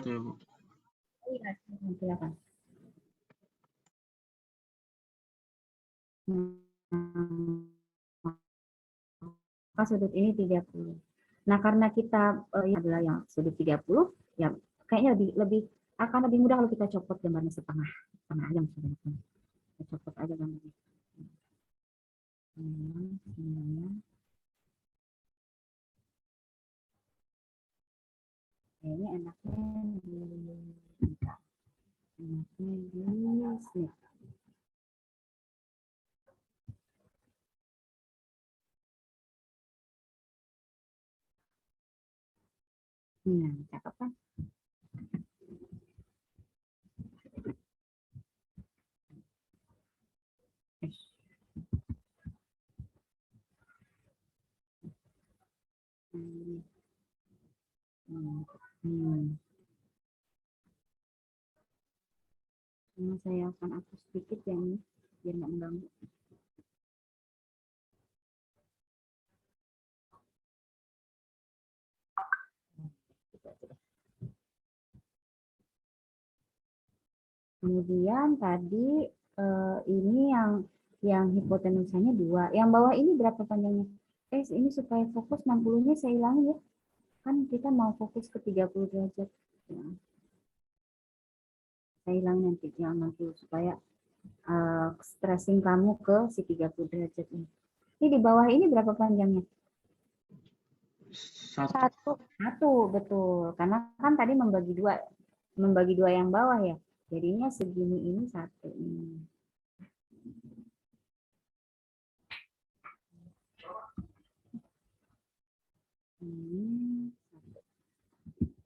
ya, Bu. Iya, silakan. Maka sudut ini 30. Nah, karena kita adalah yang sudut 30, ya kayaknya akan lebih mudah kalau kita copot gambarnya setengah aja sebenarnya. Kita copot aja gambarnya. Kayaknya enaknya di snip. Nah, cakep kan? Nah, saya akan hapus sedikit ya ini biar nggak mengganggu. Kemudian tadi ini yang hipotenusanya 2. Yang bawah ini berapa panjangnya? Ini supaya fokus 60-nya saya hilangi ya. Kan kita mau fokus ke 30 derajat. Ya. Saya hilang nanti yang 60 supaya stressing kamu ke si 30 derajat ini. Ini di bawah ini berapa panjangnya? 1, betul. Karena kan tadi membagi dua yang bawah ya. Jadinya segini ini 1.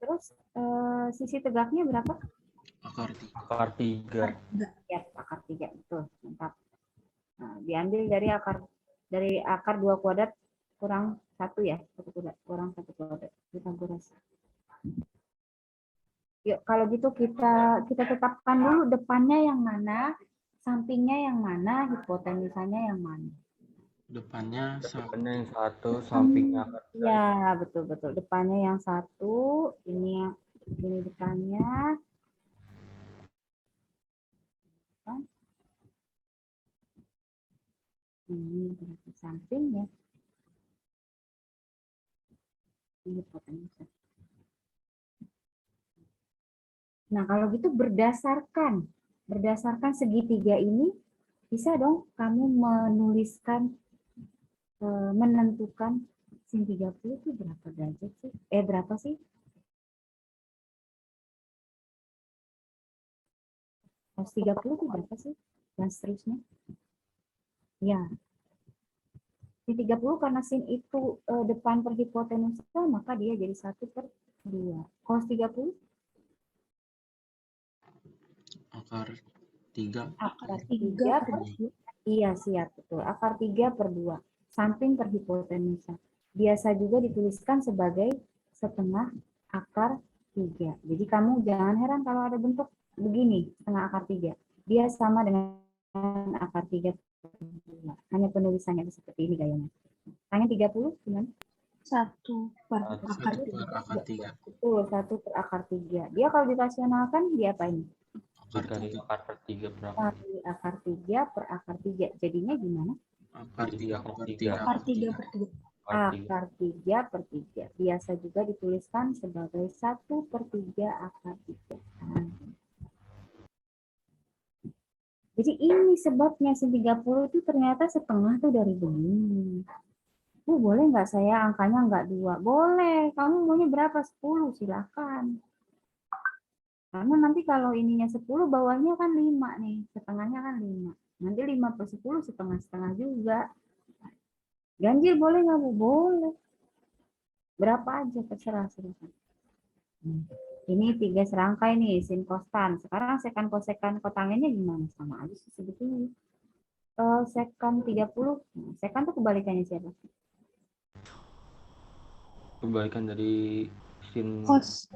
Terus sisi tegaknya berapa? Akar 3. Ya, akar 3 betul, mantap. Nah, diambil dari akar 2 kuadrat kurang 1 ya, 1 kuadrat kurang 1 kuadrat. Kita kuras. Yuk, kalau gitu kita tetapkan dulu depannya yang mana, sampingnya yang mana, hipotenusanya yang mana. depannya yang 1, sampingnya akar 3. Ya, betul. Depannya yang 1, ini depannya. Ini berarti sampingnya. Ini hipotenusa. Nah, kalau gitu berdasarkan segitiga ini, bisa dong kamu menentukan sin 30 itu berapa derajat sih? Berapa sih? Cos 30 itu berapa sih? Dan seterusnya. Ya. Sin 30 karena sin itu depan per hipotenusa, maka dia jadi 1/2. Cos 30? akar 3. Akar 3 per 2. Iya, siap, betul. Akar 3/2. Samping per hipotenusa. Biasa juga dituliskan sebagai setengah akar 3. Jadi kamu jangan heran kalau ada bentuk begini, setengah akar 3. Dia sama dengan akar 3/2. Hanya penulisannya seperti ini gayanya. Tanya 30 gimana? 1/3. Betul, 1/3. Dia kalau dirasionalkan, dia apa ini? Dikali akar per 3 berapa? Kali akar 3 per akar 3. Jadinya gimana? Akar 3/3. Akar 3/3. Biasa juga dituliskan sebagai 1/3 akar 3. Jadi ini sebabnya sin 30 itu ternyata setengah tuh dari begini. Boleh nggak saya angkanya nggak 2? Boleh. Kamu maunya berapa? 10, silakan. Karena nanti kalau ininya 10, bawahnya kan 5 nih. Setengahnya kan 5. Nanti 5/10 setengah-setengah juga. Ganjil boleh nggak, Bu? Boleh. Berapa aja, terserah. Ini 3 serangkai nih, sin kostan. Sekarang sekan kosekan kotangennya gimana? Sama aja sih sebetulnya. Sekan 30. Sekan tuh kebalikannya siapa? Kebalikan dari sin Kos.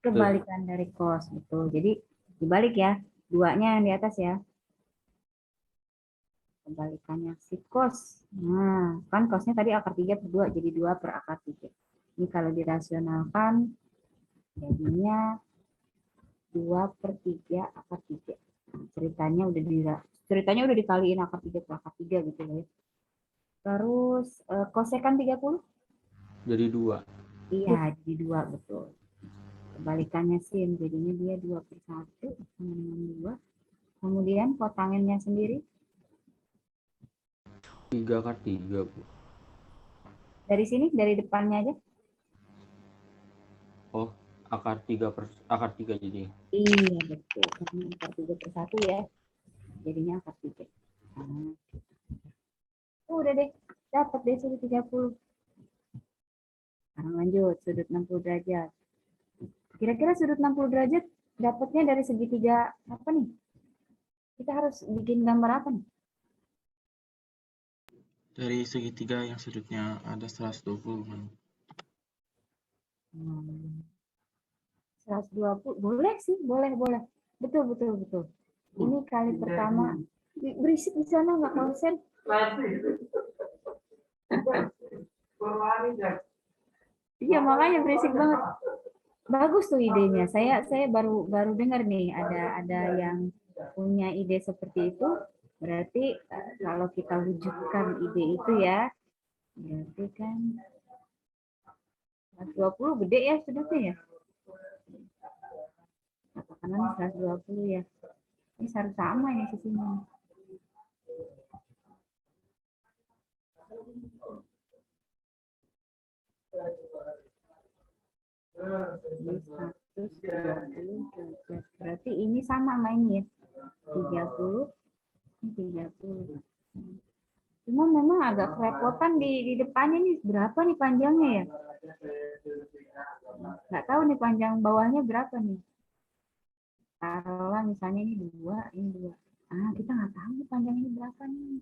Kebalikan dari kos, betul. Jadi dibalik ya, 2-nya yang di atas ya. Kebalikannya si kos. Nah, kan kosnya tadi akar 3/2, jadi 2 per akar 3. Ini kalau dirasionalkan, jadinya 2/3 akar 3. Ceritanya udah dikaliin akar 3 per akar 3 gitu ya. Terus kosekan 30? Jadi 2. Iya, jadi 2 betul. Kebalikannya sin, jadinya dia 2/1 sama dengan 2. Kemudian kotangennya sendiri 3 akar 3, Bu. dari sini, dari depannya aja. Oh, akar 3 jadi. Iya, betul. Karena akar 3/1 ya. Jadinya akar 3. Udah deh, dapat deh sudut 30. Sekarang lanjut, sudut 60 derajat. Kira-kira sudut 60 derajat dapatnya dari segitiga apa nih? Kita harus bikin gambar apa nih? Dari segitiga yang sudutnya ada 120 kan. 120, boleh sih, boleh. Betul. Ini kali pertama. Berisik di sana, nggak konsen. Iya, makanya berisik banget. Bagus tuh idenya. Saya baru dengar nih ada yang punya ide seperti itu. Berarti kalau kita wujudkan ide itu ya, berarti kan 120 gede ya sudutnya ya. Katakanlah 120 ya. Ini harus sama ya sisinya. Ini 120 derajat. Berarti ini sama sama ini ya. 30, ini 30. Cuma memang agak kerepotan di depannya nih, berapa nih panjangnya ya? Nggak tahu nih panjang bawahnya berapa nih. Taruhlah misalnya ini 2, ini 2. Kita nggak tahu nih panjang ini berapa nih.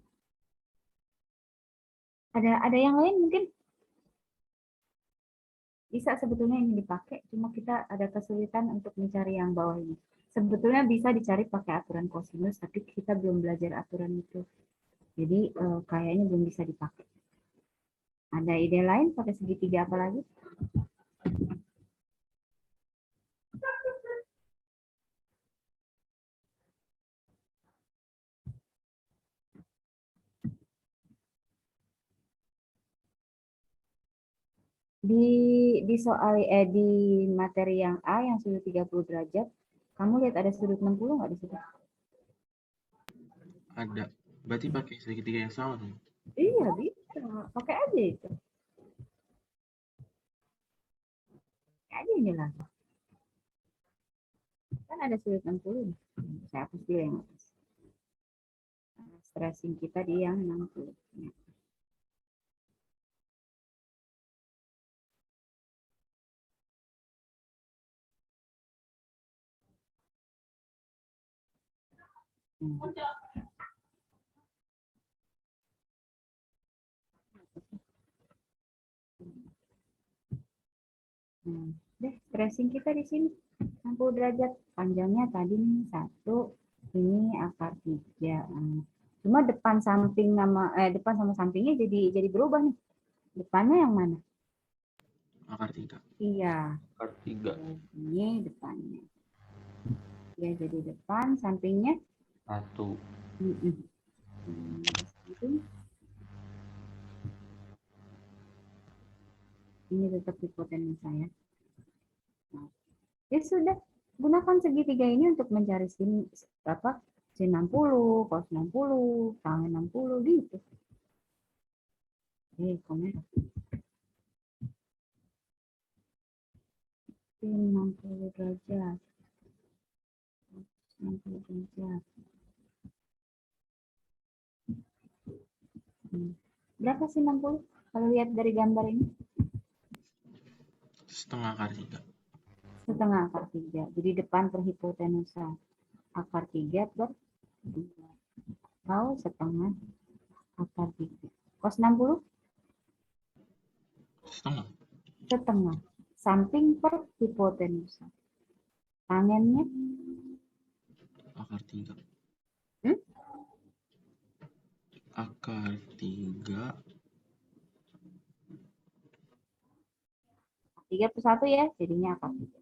Ada yang lain mungkin? Bisa sebetulnya ini dipakai, cuma kita ada kesulitan untuk mencari yang bawah ini. Sebetulnya bisa dicari pakai aturan kosinus, tapi kita belum belajar aturan itu. Jadi kayaknya belum bisa dipakai. Ada ide lain pakai segitiga apa lagi? Di soal di materi yang A yang sudut 30 derajat, kamu lihat ada sudut 60 nggak di situ? Ada. Berarti pakai segitiga yang sama dong. Iya, bisa. Pakai aja itu. Pakai aja ini lah. Kan ada sudut 60. Saya hapus dulu yang atas. Stressing kita di yang 60. Ya. Deh, stressing kita di sini 60 derajat. Panjangnya tadi nih 1, ini akar 3. Cuma depan sama sampingnya jadi berubah nih. Depannya yang mana? Akar 3. Iya. Akar 3. Ini depannya. Ya, jadi depan, sampingnya 1. Ini tetap hipotenusa ya. Ya sudah, gunakan segitiga ini untuk mencari sin 60, cos 60, tangen 60 gitu. Komen. Sin 60 derajat. 60 derajat. Berapa sih 60? Kalau lihat dari gambar ini? Setengah akar 3. Setengah akar 3. Jadi depan per hipotenusa. Akar 3 per 2. Atau setengah akar 3. Cos 60? Setengah. Setengah. Samping per hipotenusa. Tangennya? Akar 3. Akar 3. 3/1 ya, jadinya akar 3.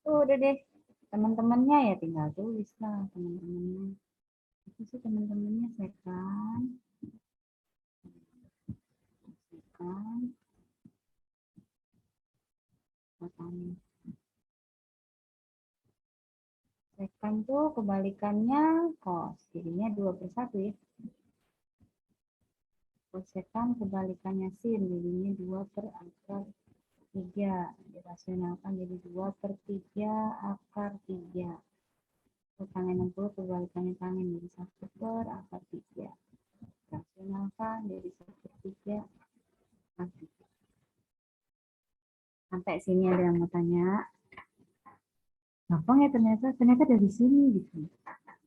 Tuh udah deh. Teman-temannya ya tinggal tulis lah teman-temannya. Itu sih teman-temannya sekan. Sekan. Potongin. Sekan tuh kebalikannya cos. Jadinya 2/1 ya. Kosekan kebalikannya sin. Jadinya 2/3. Dirasionalkan jadi 2/3 akar 3. Tangan 60 kebalikannya tangan jadi 1/3. Rasionalkan dari 1/3 akar 3. Sampai sini ada yang mau tanya? Gampang ya ternyata dari sini gitu.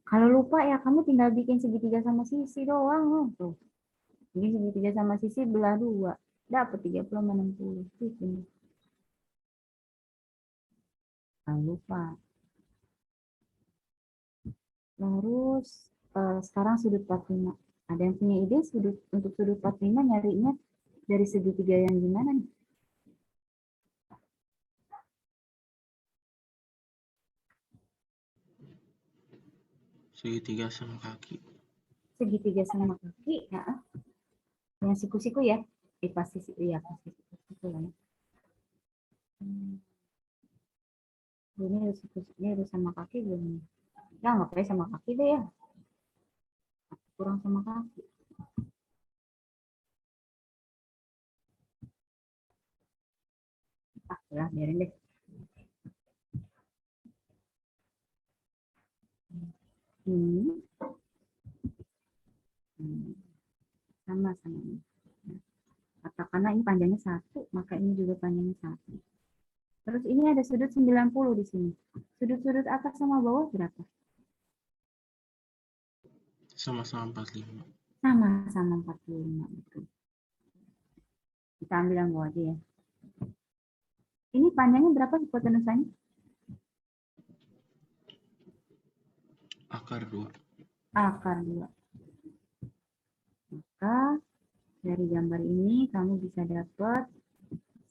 Kalau lupa ya kamu tinggal bikin segitiga sama sisi doang tuh. Jadi segitiga sama sisi belah 2. Dapat 30 sama 60. Gitu. Kalau lupa. Terus sekarang sudut 45. Ada yang punya ide untuk sudut 45 nyarinya dari segitiga yang gimana nih? Segitiga sama kaki. Segitiga sama kaki, ya. Yang siku-siku ya? Pasti ya pasti siku-siku lah ya. Ini udah sama kaki belum? Ya nggak pakai sama kaki deh ya. Kurang sama kaki. Ya biarin deh. Sama-sama. Katakanlah ini panjangnya 1, maka ini juga panjangnya 1. Terus ini ada sudut 90 di sini. Sudut-sudut atas sama bawah berapa? Sama-sama 45. Sama-sama 45. Betul. Kita ambil yang bawah aja ya. Ini panjangnya berapa hipotenusanya? Akar 2. Akar 2. Maka dari gambar ini kamu bisa dapat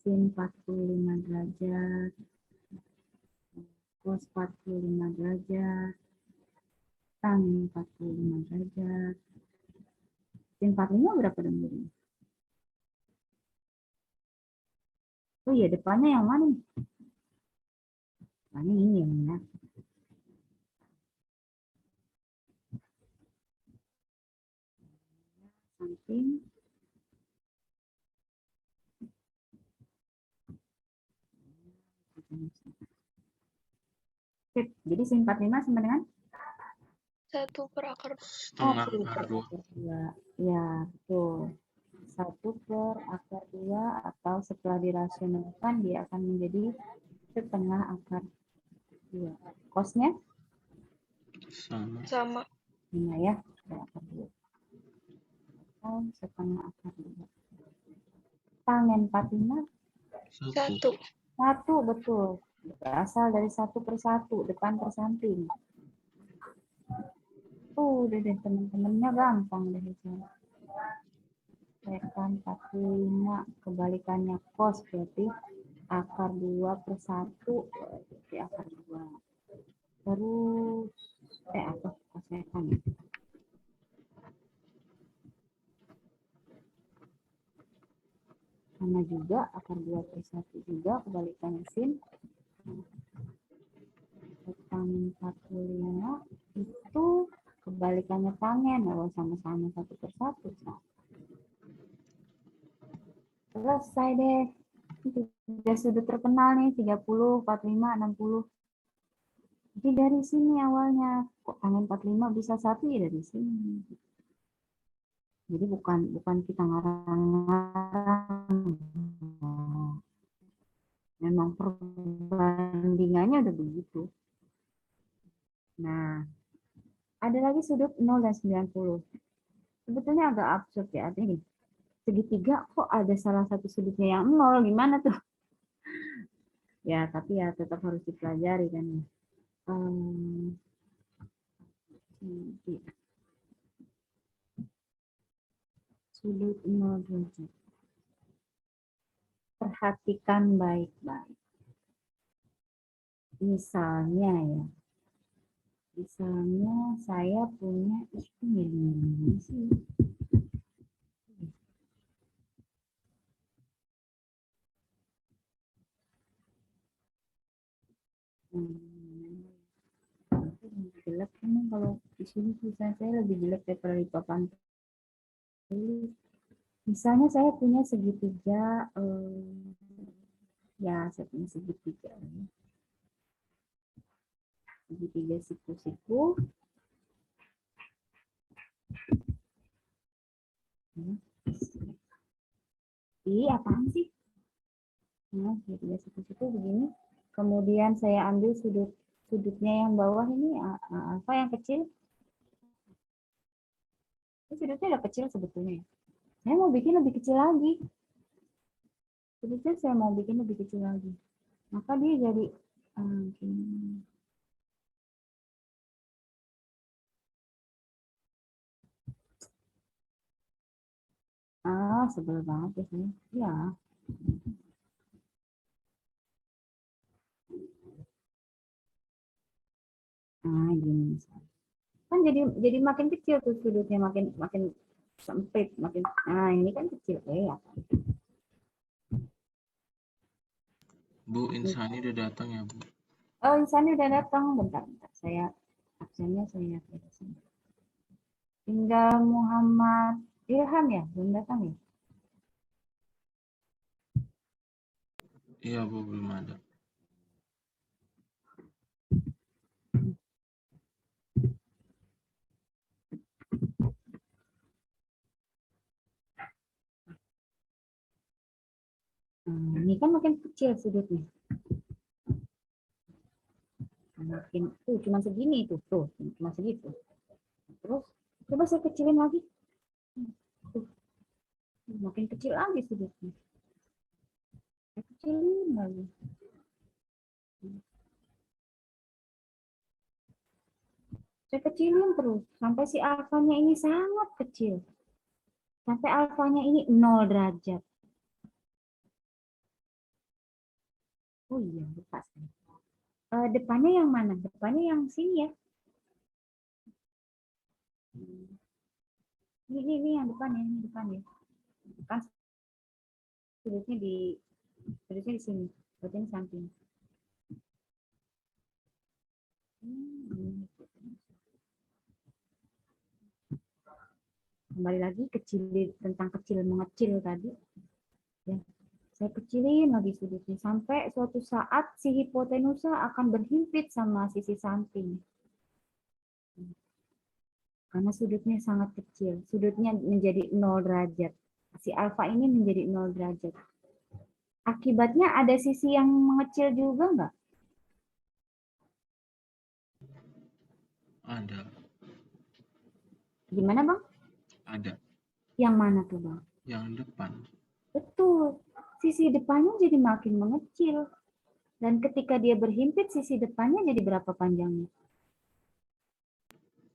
sin 45 derajat, cos 45 derajat, tan 45 derajat. Sin 45 berapa dong jadinya? Oh iya, depannya yang mana nih? Depannya ini ya. Samping. Sip. Jadi sin 45 sama dengan? 1/akar. Setengah akar 2. Ya, betul. 1/akar 2 atau setelah dirasionalkan dia akan menjadi setengah akar 2. Kosnya? Sama. Nah ya, akar 2. Atau setengah akar 2. Tangen 45? 1. 1, betul. Berasal dari 1/1, depan per samping. Udah deh, teman-temannya gampang deh itu. Sekan 45, kebalikannya cos berarti akar 2/1 berarti akar 2. Terus, apa kosekan ya? Sama juga, akar 2/1 juga, kebalikannya sin. Tangen 45 itu kebalikannya tangen, sama-sama 1/1. Selesai deh. Itu udah sudut terkenal nih, 30, 45, 60. Jadi dari sini awalnya, kok tangen 45 bisa 1 ya dari sini. Jadi bukan kita ngarang-ngarang. Memang perbandingannya udah begitu. Nah, ada lagi sudut 0 dan 90. Sebetulnya agak absurd ya, artinya gini. Segitiga kok ada salah satu sudutnya yang 0, gimana tuh? Ya, tapi ya tetap harus dipelajari kan. Sudut 0 derajat. Perhatikan baik-baik. Misalnya ya, misalnya saya punya, itu miring-miring sih. Jelek emang kalau di sini tulisan saya lebih jelek daripada di papan tulis. Misalnya saya punya segitiga, ya saya punya segitiga, segitiga siku-siku. Ih, apaan sih? Nah, segitiga siku-siku begini. Kemudian saya ambil sudutnya yang bawah ini, apa yang kecil? Ini sudutnya udah kecil sebetulnya. Saya mau bikin lebih kecil lagi. Sudutnya saya mau bikin lebih kecil lagi. Maka dia jadi gini. Sebel banget ya saya. Ya. Gini misalnya. Kan jadi makin kecil tuh sudutnya, makin makin sempit, makin. Nah, ini kan kecil ya. Bu, Insani udah datang ya, Bu? Oh, Insani udah datang. Bentar. Saya absennya saya sini. Tinggal Muhammad Ilham ya, belum datang ya? Iya, Bu, belum ada. Ini kan makin kecil sudutnya. Makin cuma segini tuh cuma segitu. Terus coba saya kecilin lagi. Tuh, makin kecil lagi sudutnya. Saya kecilin lagi. Saya kecilin terus sampai si alfanya ini sangat kecil. Sampai alfanya ini 0 derajat. Oh iya, lupa saya. Depannya yang mana? Depannya yang sini ya. Ini yang depan ya, ini depan ya. Kan sudutnya di sini. Berarti ini samping. Kembali lagi tentang kecil mengecil tadi. Ya, saya kecilin lagi sudutnya sampai suatu saat si hipotenusa akan berhimpit sama sisi samping. Karena sudutnya sangat kecil. Sudutnya menjadi 0 derajat. Si alfa ini menjadi 0 derajat. Akibatnya ada sisi yang mengecil juga nggak? Ada. Gimana Bang? Ada. Yang mana tuh Bang? Yang depan. Betul. Sisi depannya jadi makin mengecil. Dan ketika dia berhimpit, sisi depannya jadi berapa panjangnya?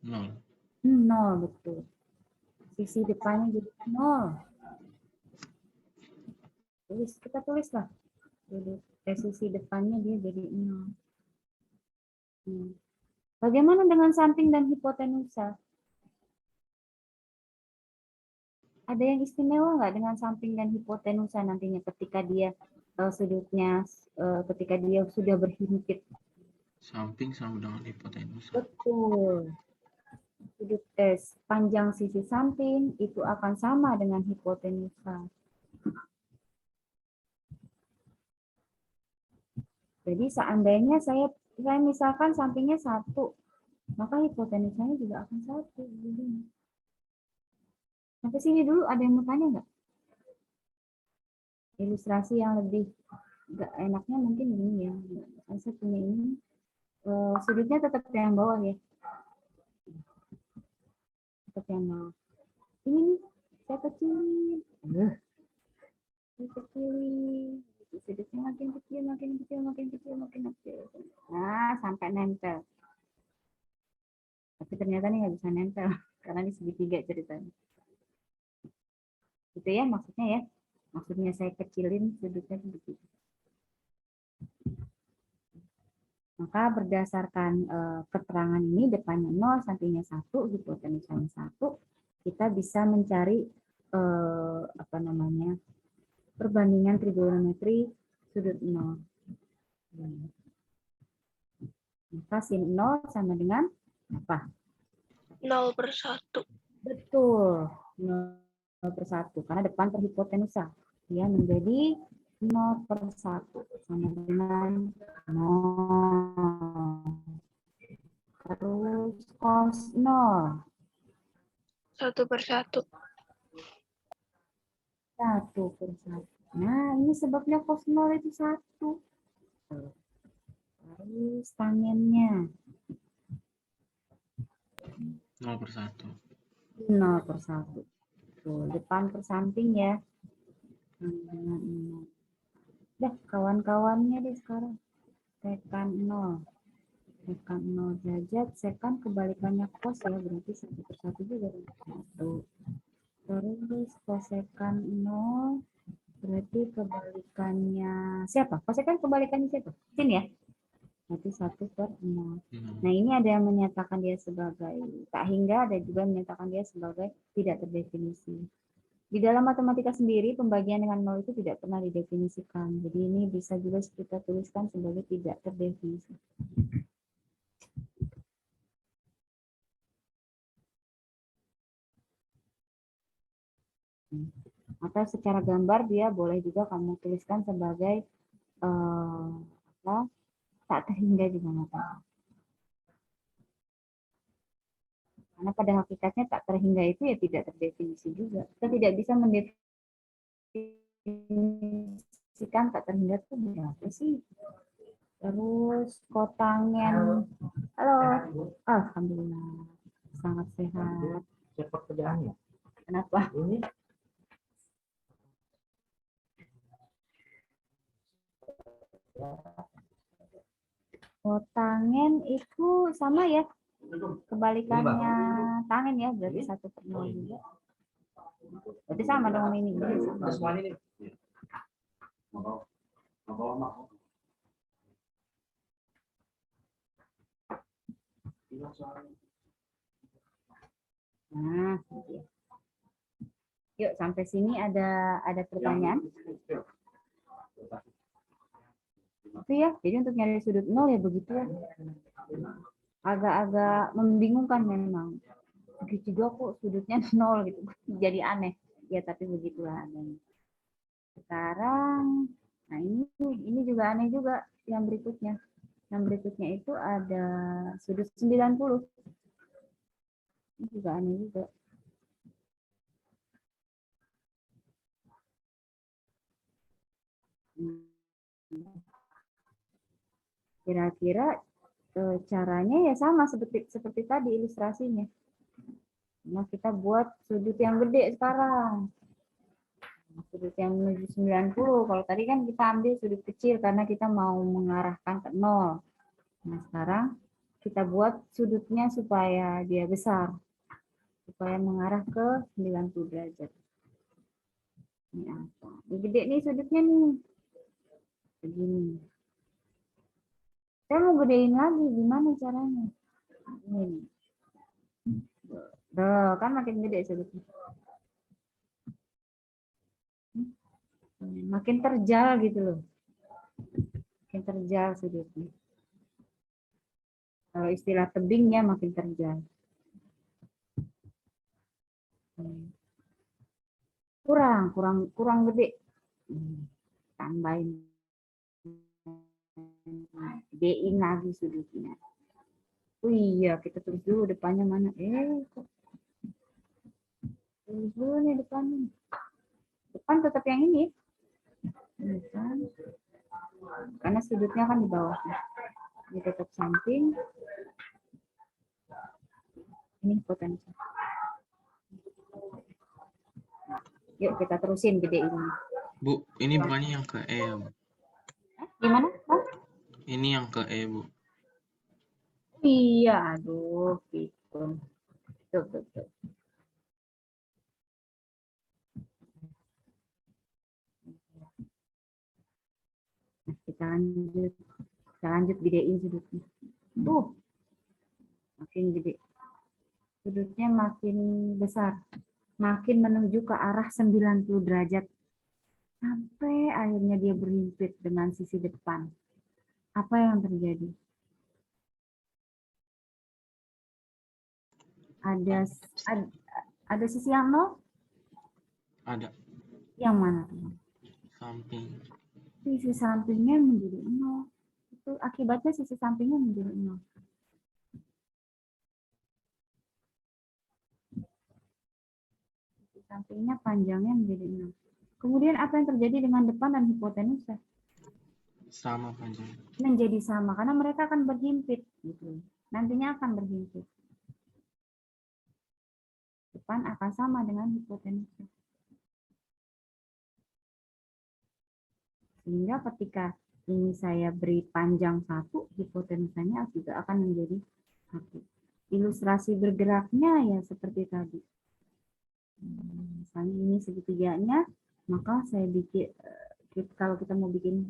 0. 0, betul. Sisi depannya jadi 0. Kita tulislah. Sisi depannya dia jadi 0. Bagaimana dengan samping dan hipotenusa? Ada yang istimewa nggak dengan samping dan hipotenusa nantinya ketika dia sudutnya ketika dia sudah berhimpit? Samping sama dengan hipotenusa. Betul. Sudut panjang sisi samping itu akan sama dengan hipotenusa. Jadi seandainya saya misalkan sampingnya 1, maka hipotenusanya juga akan 1. Sampai sini dulu ada yang mau tanya nggak? Ilustrasi yang lebih nggak enaknya mungkin gini ya. Saya punya ini, sudutnya tetap yang bawah ya. Tetap yang bawah. Ini nih, saya kecilin. Saya kecilin. Sudutnya makin kecil, makin kecil, makin kecil, makin kecil. Nah, sampai nempel. Tapi ternyata ini nggak bisa nempel karena ini segitiga ceritanya. Itu ya maksudnya ya. Maksudnya saya kecilin sudutnya begitu. Maka berdasarkan keterangan ini depannya 0, sampingnya 1, hipotenusanya 1, kita bisa mencari apa namanya? Perbandingan trigonometri sudut 0. Maka sin 0 sama dengan apa? 0/1. Betul, 0/1 karena depan per hipotenusa. Dia menjadi 0/1 sama dengan 0. Terus cos 0. 1/1. 1/1. Nah, ini sebabnya cos 0 itu 1. Terus tangennya 0/1. 0/1. Tuh, depan per samping ya. Dah, kawan-kawannya deh sekarang. Sekan 0. Sekan 0 derajat, sekan kebalikannya cos ya, berarti 1/1 juga. 1. Terus kosekan 0 berarti kebalikannya siapa? Kosekan kebalikannya siapa? Sin ya? Berarti 1/0. Nah, ini ada yang menyatakan dia sebagai tak hingga, ada juga menyatakan dia sebagai tidak terdefinisi. Di dalam matematika sendiri, pembagian dengan 0 itu tidak pernah didefinisikan. Jadi ini bisa juga kita tuliskan sebagai tidak terdefinisi. Atau secara gambar dia boleh juga kamu tuliskan sebagai tak terhingga juga nggak apa-apa. Karena pada hakikatnya tak terhingga itu ya tidak terdefinisi juga. Kita tidak bisa mendefinisikan tak terhingga itu berapa sih. Terus kotangen, halo, alhamdulillah sangat sehat. Siapa kerjaannya? Kenapa? Ini Kotangen itu sama ya, kebalikannya tangen ya, berarti 1/0 juga. Berarti sama dong ini. Sama. Nah, yuk sampai sini ada pertanyaan? Itu ya, jadi untuk nyari sudut 0 ya begitu ya. Agak-agak membingungkan memang. Segitiga kok sudutnya 0 gitu. Jadi aneh. Ya tapi begitulah adanya. Sekarang, nah ini juga aneh juga yang berikutnya. Yang berikutnya itu ada sudut 90. Ini juga aneh juga. Kira-kira caranya ya sama seperti tadi ilustrasinya. Nah, kita buat sudut yang gede sekarang. Sudut yang menuju 90. Kalau tadi kan kita ambil sudut kecil karena kita mau mengarahkan ke 0. Nah, sekarang kita buat sudutnya supaya dia besar. Supaya mengarah ke 90 derajat. Ini apa? Ini gede nih sudutnya nih. Begini. Saya mau gedein lagi, gimana caranya? Ini. Tuh, kan makin gede sudutnya. Makin terjal gitu loh. Makin terjal sudutnya. Kalau istilah tebingnya makin terjal. Kurang gede. Tambahin. Gedein lagi sudutnya. Oh iya, kita tulis dulu depannya mana. Kok tulis dulu nih depannya. Depan tetap yang ini. Depan. Karena sudutnya kan di bawah. Ini tetap samping. Ini hipotenusa. Yuk kita terusin gedein. Bu, ini bukannya yang ke E ya, Bu? Gimana? Hah? Ini yang ke E, Bu. Iya, aduh, gitu. Betul. Kita lanjut. Kita lanjut gedein sudutnya. Makin gede. Sudutnya makin besar. Makin menuju ke arah 90 derajat. Sampai akhirnya dia berhimpit dengan sisi depan. Apa yang terjadi? Ada sisi yang nol? Ada. Yang mana teman? Samping. Sisi sampingnya menjadi nol. Itu akibatnya sisi sampingnya menjadi nol. Sisi sampingnya panjangnya menjadi nol. Kemudian apa yang terjadi dengan depan dan hipotenusa? Sama panjang. Menjadi sama karena mereka akan berhimpit gitu. Nantinya akan berhimpit. Depan akan sama dengan hipotenusa. Sehingga ketika ini saya beri panjang 1, hipotenusanya juga akan menjadi 1. Ilustrasi bergeraknya ya seperti tadi. Misalnya ini segitiganya, maka saya bikin, kalau kita mau bikin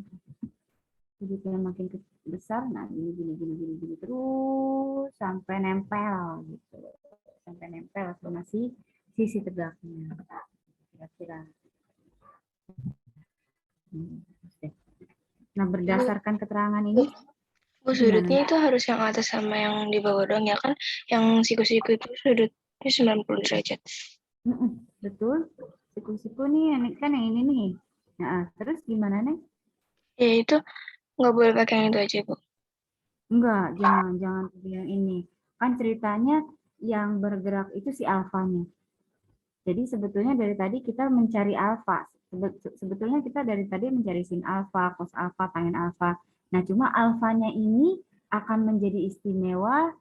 segitiga makin besar, nah ini gini terus sampai nempel gitu. Sampai nempel sama sisi tegaknya. Kira-kira. Nah, berdasarkan keterangan ini, Sudutnya itu harus yang atas sama yang di bawah dong ya kan? Yang siku-siku itu sudutnya 90 derajat. Betul. Siku-siku nih, kan yang ini nih. Nah, terus gimana nih? Ya itu nggak boleh pakai yang itu aja, Bu. Enggak, jangan yang ini. Kan ceritanya yang bergerak itu si alfanya. Jadi sebetulnya dari tadi kita mencari alfa. Sebetulnya kita dari tadi mencari sin alfa, cos alfa, tangent alfa. Nah, cuma alfanya ini akan menjadi istimewa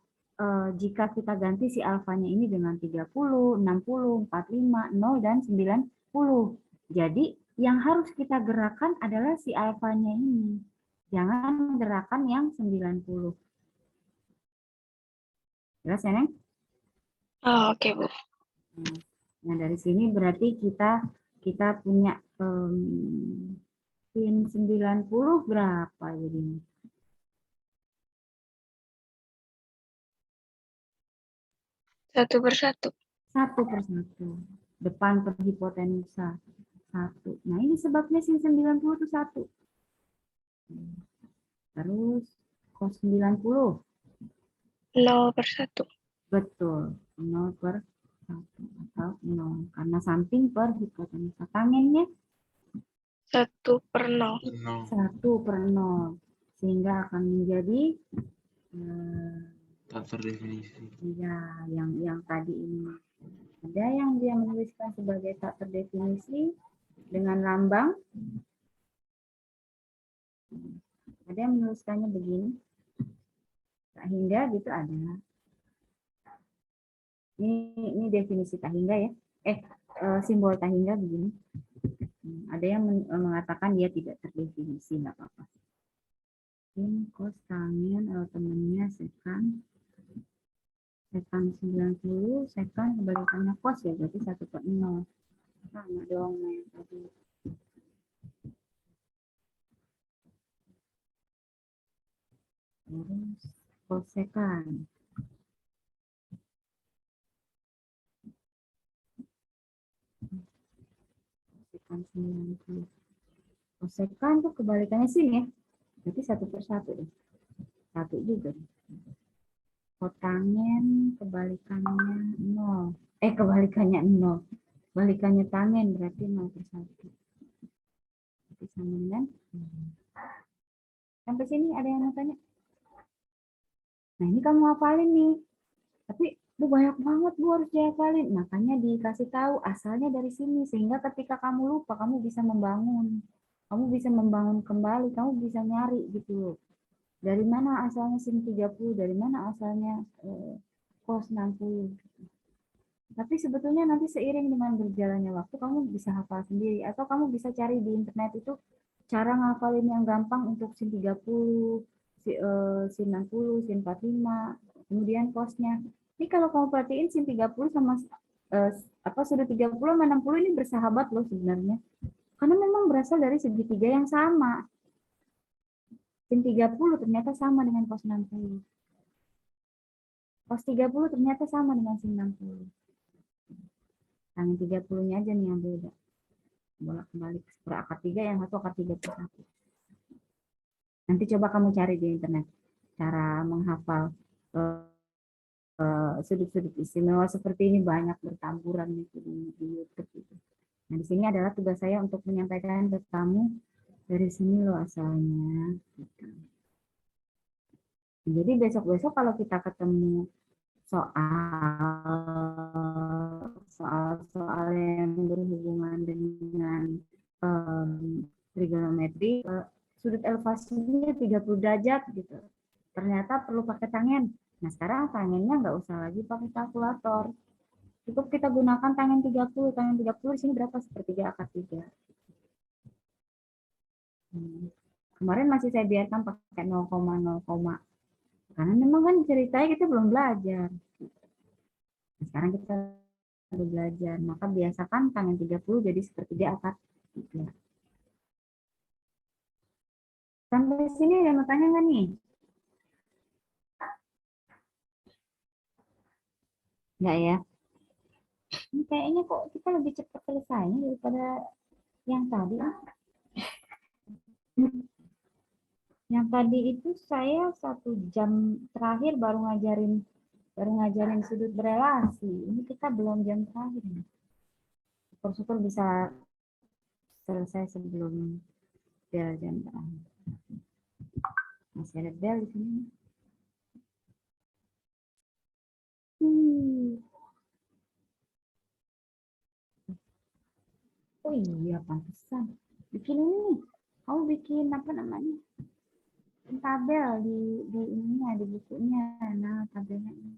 jika kita ganti si alfanya ini dengan 30, 60, 45, 0, dan 90. Jadi yang harus kita gerakan adalah si alfanya ini. Jangan gerakan yang 90. Jelas ya, Neng? Oh, oke, Bu. Nah, dari sini berarti kita punya sin 90 berapa jadinya? Satu persatu. Satu persatu. Depan per hipotenusa. 1. Nah, ini sebabnya sin 90 itu 1. Terus cos 90. 0/1. Betul. 0/1 atau 0. Karena samping per hipotenusa. Tangennya 1/0. 1/0. Sehingga akan menjadi Tak terdefinisi. ya, yang tadi ini. Ada yang dia menuliskan sebagai tak terdefinisi dengan lambang. Ada yang menuliskannya begini. Tak hingga gitu ada. Ini definisi tak hingga ya. Simbol tak hingga begini. Ada yang mengatakan dia tidak terdefinisi, nggak apa-apa. Sin, cos, tangen, temennya sekan. Sekan 90, sekan kebalikannya cos ya, berarti 1/0. Sama dong yang tadi. Terus kosekan. Kosekan 90. Kosekan tuh kebalikannya sin ya. Berarti 1/1 deh. 1 juga. Kotangen kebalikannya 0. Kebalikannya 0. Balikannya tangen berarti 0/1. Berarti sama dengan. Sampai sini ada yang mau tanya? Nah, ini kamu hafalin nih. Tapi banyak banget Bu harus dihafalin. Makanya dikasih tahu asalnya dari sini. Sehingga ketika kamu lupa, kamu bisa membangun. Kamu bisa membangun kembali. Kamu bisa nyari gitu. Dari mana asalnya sin 30? Dari mana asalnya cos 60? Tapi sebetulnya nanti seiring dengan berjalannya waktu, kamu bisa hafal sendiri. Atau kamu bisa cari di internet itu cara ngafalin yang gampang untuk sin 30, sin 60, sin 45, kemudian cosnya. Ini kalau kamu perhatiin sin 30 sama sudut 30 sama 60 ini bersahabat loh sebenarnya. Karena memang berasal dari segitiga yang sama. Sin 30 ternyata sama dengan cos 60. Cos 30 ternyata sama dengan sin 60. Tangan 30-nya aja nih yang beda. Bolak-balik. Akar 3, yang satu akar 31. Nanti coba kamu cari di internet. Cara menghafal sudut-sudut istimewa seperti ini banyak bertaburan gitu di YouTube itu. Nah, di sini adalah tugas saya untuk menyampaikan ke kamu dari sini loh asalnya. Gitu. Jadi besok-besok kalau kita ketemu soal yang berhubungan dengan trigonometri, sudut elevasinya 30 derajat gitu. Ternyata perlu pakai tangan. Nah, sekarang tangannya nggak usah lagi pakai kalkulator. Cukup kita gunakan tangan 30. Tangan 30 di sini berapa? Sepertiga akar 3. Kemarin masih saya biarkan pakai 0,0, karena memang kan ceritanya kita belum belajar. Nah, sekarang kita udah belajar, maka biasakan tangan 30 jadi sepertiga akar 3. Sampai sini ada mau tanya nggak nih? Nggak ya? Ini kayaknya kok kita lebih cepat selesainya daripada yang tadi. Yang tadi itu saya 1 jam terakhir baru ngajarin sudut berelasi. Ini kita belum jam terakhir. Syukur-syukur bisa selesai sebelum bel jam terakhir. Masih ada bel di sini. Oh iya, pantesan. Bikin ini nih. Kamu bikin apa namanya? Tabel di ininya, di bukunya. Nah, tabelnya ini.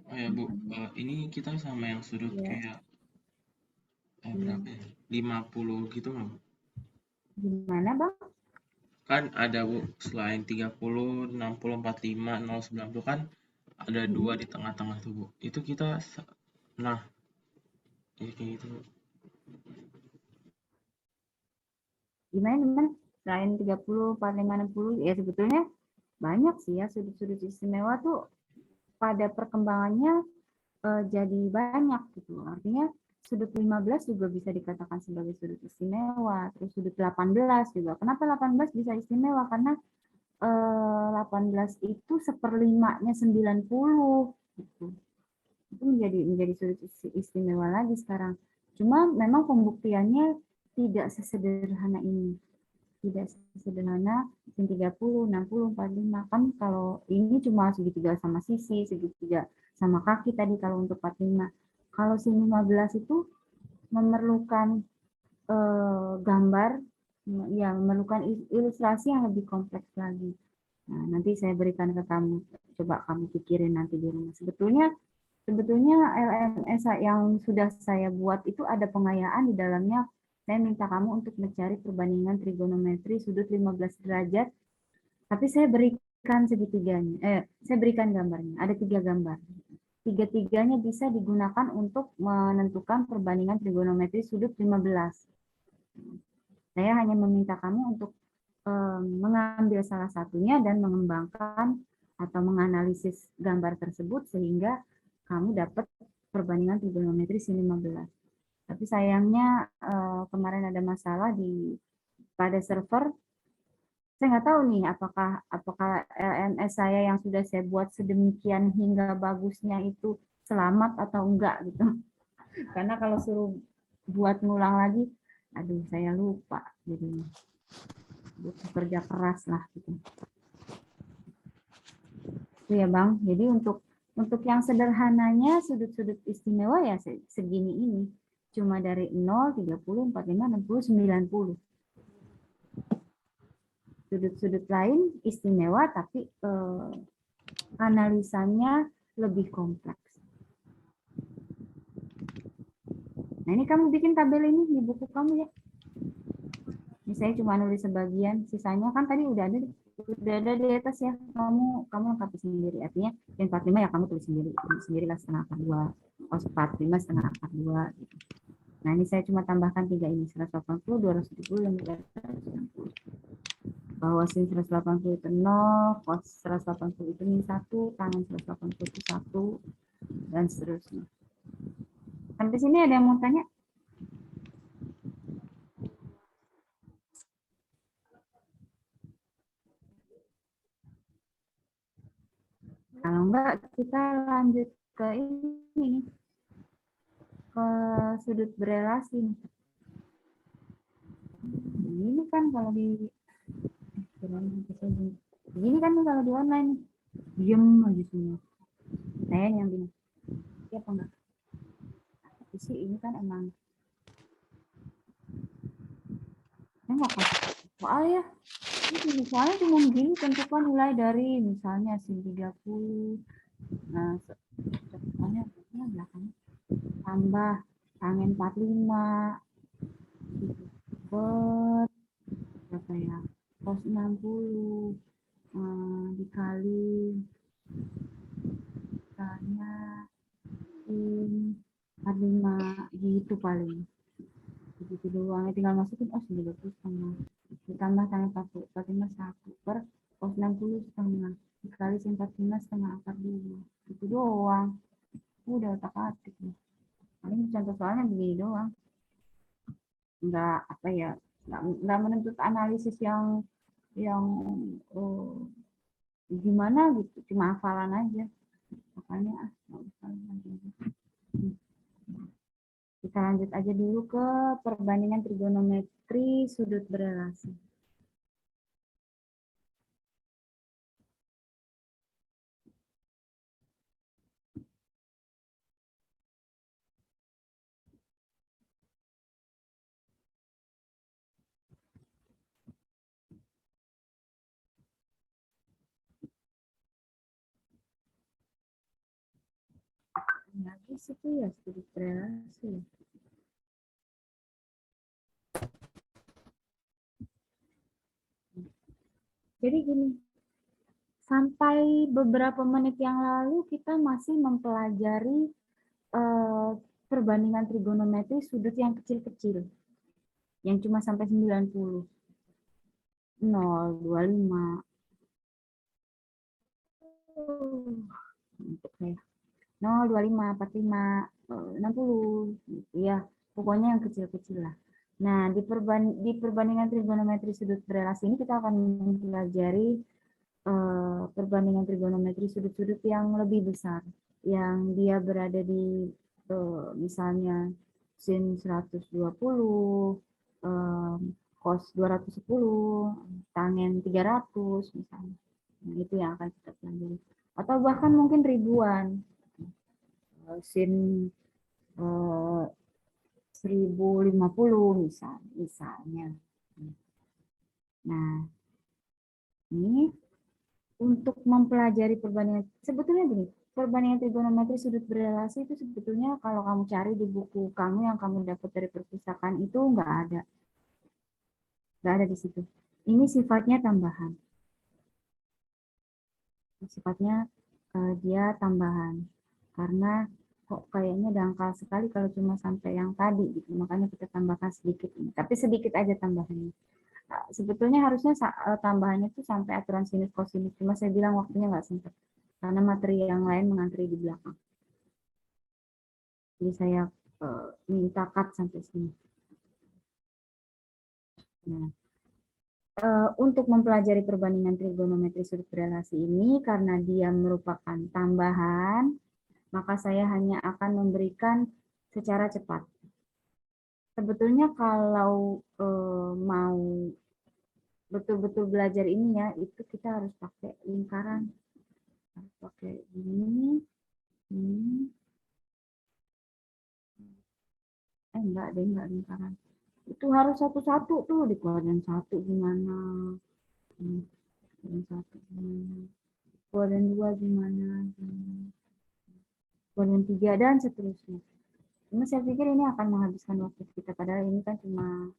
Oh ya Bu, ini kita sama yang sudut kayak berapa ya? 50 gitu nggak Bu? Gimana Bang? Kan ada Bu, selain 30, 60, 45, 0, 90 kan ada 2 di tengah-tengah tuh Bu. Itu kita, nah, ya kayak gitu Bu. Gimana? Selain 30, 45, 60, ya sebetulnya banyak sih ya sudut-sudut istimewa tuh pada perkembangannya jadi banyak gitu. Artinya sudut 15 juga bisa dikatakan sebagai sudut istimewa. Terus sudut 18 juga. Kenapa 18 bisa istimewa? Karena 18 itu 1/5-nya 90 gitu. Itu menjadi sudut istimewa lagi sekarang. Cuma memang pembuktiannya tidak sesederhana ini. Tidak sesederhana sin 30, 60, 45. Kan kalau ini cuma segitiga sama sisi, segitiga sama kaki tadi kalau untuk 45. Kalau sin 15 itu memerlukan gambar, ya memerlukan ilustrasi yang lebih kompleks lagi. Nah, nanti saya berikan ke kamu. Coba kamu pikirin nanti di rumah. Sebetulnya LMS yang sudah saya buat itu ada pengayaan di dalamnya. Saya minta kamu untuk mencari perbandingan trigonometri sudut 15 derajat. Tapi saya berikan segitiganya. Saya berikan gambarnya. Ada 3 gambar. 3-tiganya bisa digunakan untuk menentukan perbandingan trigonometri sudut 15. Saya hanya meminta kamu untuk mengambil salah satunya dan mengembangkan atau menganalisis gambar tersebut sehingga kamu dapat perbandingan trigonometri sin 15. Tapi sayangnya kemarin ada masalah pada server. Saya nggak tahu nih apakah LMS saya yang sudah saya buat sedemikian hingga bagusnya itu selamat atau enggak gitu. Karena kalau suruh buat ngulang lagi, aduh saya lupa. Jadi butuh kerja keras lah gitu. Itu ya Bang. Jadi untuk yang sederhananya sudut-sudut istimewa ya segini ini. Cuma dari 0, 30, 45, 60, 90. Sudut-sudut lain istimewa tapi analisanya lebih kompleks. Nah ini kamu bikin tabel ini di buku kamu ya. Ini saya cuma nulis sebagian, sisanya kan tadi udah ada di atas ya. Kamu lengkapi sendiri. Artinya yang 45 ya kamu tulis sendiri lah setengah akar 2. Oh 45 setengah akar 2 gitu. Nah ini saya cuma tambahkan 3 ini, 180, 270, dan 360. bahwa sin 180 itu 0, cos 180 itu min 1, tangen 180 itu 1, dan seterusnya. Sampai sini ada yang mau tanya? Kalau enggak, kita lanjut ke ini, ke sudut berelasi. Ini kan kalau di begini kan kalau di online diem aja semua. Saya yang bingung. Iya apa enggak? Tapi sih ini kan emang saya nggak kasih soal ya. Ini soalnya cuma begini, tentukan mulai dari misalnya sin 30. Nah, contohnya belakangnya tambah tangen 45 per berapa ya? Cos 60 dikali misalnya sin 45 gitu paling. Begitu doang, tinggal masukin 90 setengah. Ditambah tangan 45 1 per cos 60 setengah dikali sin 45 setengah akar 2. Itu doang. Udah otak atik nih. Paling contoh soalnya begini doang. Enggak apa ya, enggak menuntut analisis yang gimana gitu, cuma hafalan aja. Makanya nggak usah lagi. Kita lanjut aja dulu ke perbandingan trigonometri sudut berelasi. Lagi sih tuh ya sudut berelasi. Jadi gini, sampai beberapa menit yang lalu kita masih mempelajari perbandingan trigonometri sudut yang kecil-kecil, yang cuma sampai 90, 0, 25, untuk saya 0, 25, 45, 60, ya pokoknya yang kecil-kecil lah. Nah, di perbandingan trigonometri sudut berelasi ini kita akan mempelajari perbandingan trigonometri sudut-sudut yang lebih besar, yang dia berada di misalnya sin 120, cos 210, tangen 300 misalnya. Nah, itu yang akan kita pelajari. Atau bahkan mungkin ribuan. Sin 1050 misalnya. Nah, ini untuk mempelajari perbandingan, sebetulnya gini, perbandingan trigonometri sudut berelasi itu sebetulnya kalau kamu cari di buku kamu yang kamu dapat dari perpustakaan itu nggak ada di situ. Ini sifatnya tambahan. Sifatnya dia tambahan karena kok kayaknya dangkal sekali kalau cuma sampai yang tadi gitu, makanya kita tambahkan sedikit ini, tapi sedikit aja tambahannya. Sebetulnya harusnya tambahannya tuh sampai aturan sinus kosinus, cuma saya bilang waktunya nggak sempat karena materi yang lain mengantri di belakang. Jadi saya minta cut sampai sini. Nah, untuk mempelajari perbandingan trigonometri sudut berelasi ini karena dia merupakan tambahan, maka saya hanya akan memberikan secara cepat. Sebetulnya kalau mau betul-betul belajar ini ya, itu kita harus pakai lingkaran. Harus pakai ini. Enggak lingkaran. Itu harus satu-satu tuh, di kuadran 1 gimana. Kuadran 1 gimana. Kuadran 2 gimana. Kuadran 3 dan seterusnya. Cuma saya pikir ini akan menghabiskan waktu kita, padahal ini kan cuma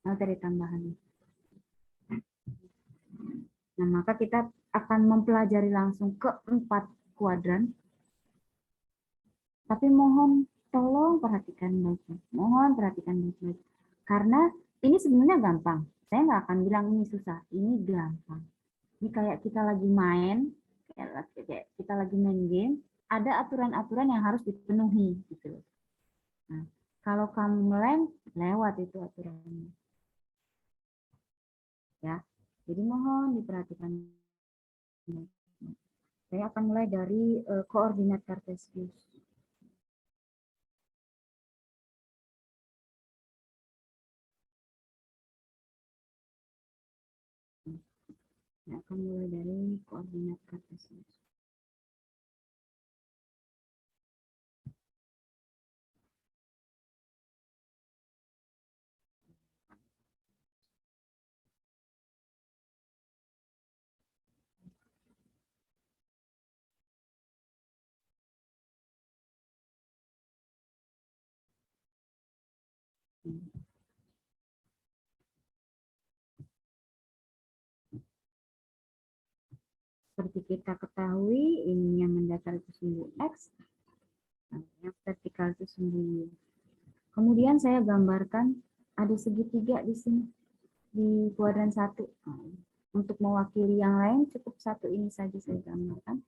materi tambahan. Nah, maka kita akan mempelajari langsung ke 4 kuadran. Tapi mohon tolong perhatikan baik-baik. Mohon perhatikan baik-baik. Karena ini sebenarnya gampang. Saya nggak akan bilang ini susah, ini gampang. Ini kayak kita lagi main, kayak kita lagi main game, ada aturan-aturan yang harus dipenuhi gitu. Nah, kalau kamu meleng, lewat itu aturannya. Ya, jadi mohon diperhatikan. Saya akan mulai dari koordinat kartesius. Saya akan mulai dari koordinat kartesius. Seperti kita ketahui, ini yang mendatar itu sumbu X, yang vertikal itu sumbu Y. Kemudian saya gambarkan ada segitiga di sini, di kuadran 1. Untuk mewakili yang lain, cukup satu ini saja saya gambarkan.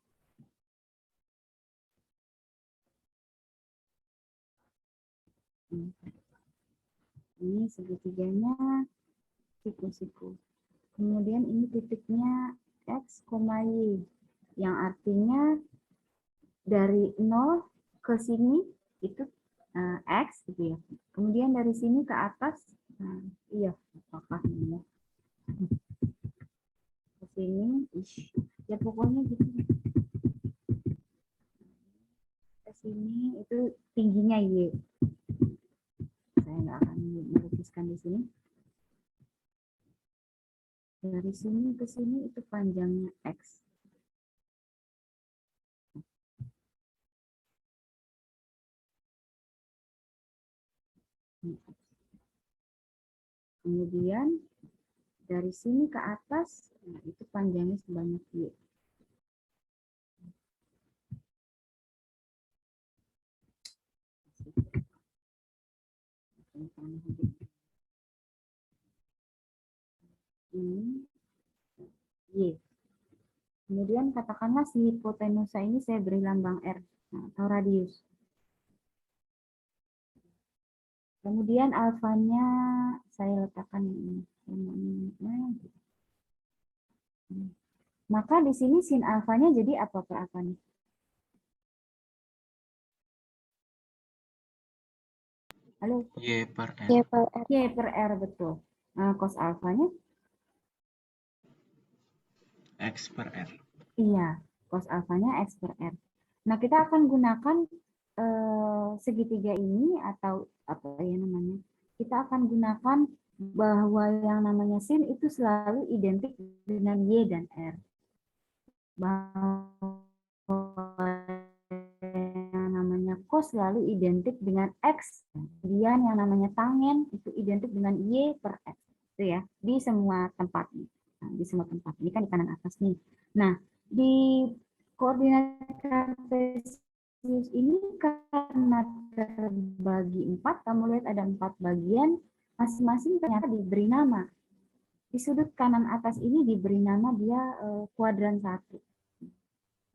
Ini segitiganya siku-siku. Kemudian ini titiknya X, Y, yang artinya dari 0 ke sini itu X gitu ya. Kemudian dari sini ke atas, iya, apakah ini ya? Ke sini, ya pokoknya gitu. Ke sini itu tingginya Y. Saya nggak akan melukiskan di sini. Dari sini ke sini itu panjangnya X. Kemudian dari sini ke atas, nah itu panjangnya sebanyak Y. Ini Y. Kemudian katakanlah si hipotenusa ini saya beri lambang R, atau radius. Kemudian alfanya saya letakkan ini. Maka di sini sin alfanya jadi apa per apa nih? Halo? Y per R. Y per R. Y per R, betul. Nah, cos alfanya? X per R. Iya, cos alfanya X per R. Nah, kita akan gunakan segitiga ini atau apa ya namanya? Kita akan gunakan bahwa yang namanya sin itu selalu identik dengan Y dan R. Bahwa yang namanya cos selalu identik dengan X. Kemudian yang namanya tangen itu identik dengan Y per X. Itu ya, di semua tempat. Nah, di semua tempat. Ini kan di kanan atas nih. Nah, di koordinat kartesius ini karena terbagi 4, kamu lihat ada 4 bagian, masing-masing ternyata diberi nama. Di sudut kanan atas ini diberi nama dia kuadran 1.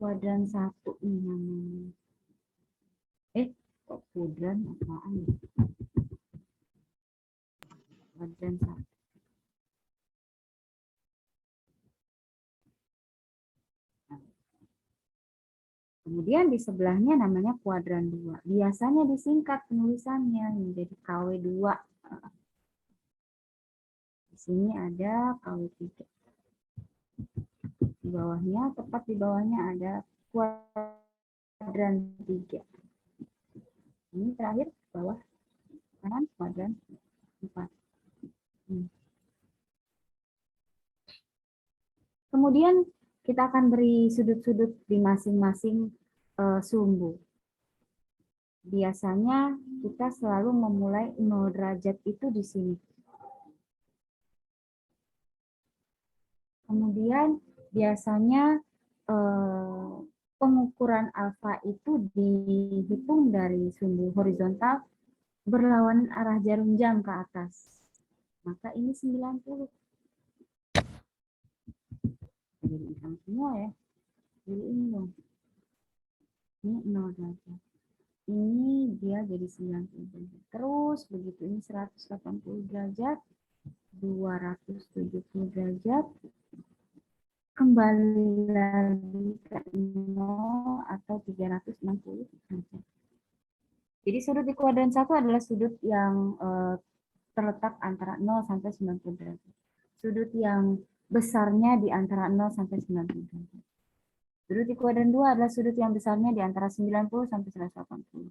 Kuadran 1 ini namanya. Kok kuadran apaan ya? Kuadran 1. Kemudian di sebelahnya namanya kuadran 2. Biasanya disingkat penulisannya menjadi KW2. Di sini ada KW3. Di bawahnya, tepat di bawahnya ada kuadran 3. Ini terakhir bawah kanan kuadran 4. Kemudian kita akan beri sudut-sudut di masing-masing sumbu. Biasanya kita selalu memulai 0 derajat itu di sini. Kemudian biasanya pengukuran alfa itu dihitung dari sumbu horizontal berlawanan arah jarum jam ke atas. Maka ini 90. jadi hitam semua ya. Jadi ini dong. Ini 0 derajat. Ini dia jadi 90 derajat. Terus begitu ini 180 derajat, 270 derajat, kembali lagi ke 0 atau 360 derajat. Jadi sudut di kuadran 1 adalah sudut yang terletak antara 0 sampai 90 derajat. Sudut yang besarnya di antara 0 sampai 90 derajat. Sudut di kuadran 2 adalah sudut yang besarnya di antara 90 sampai 180.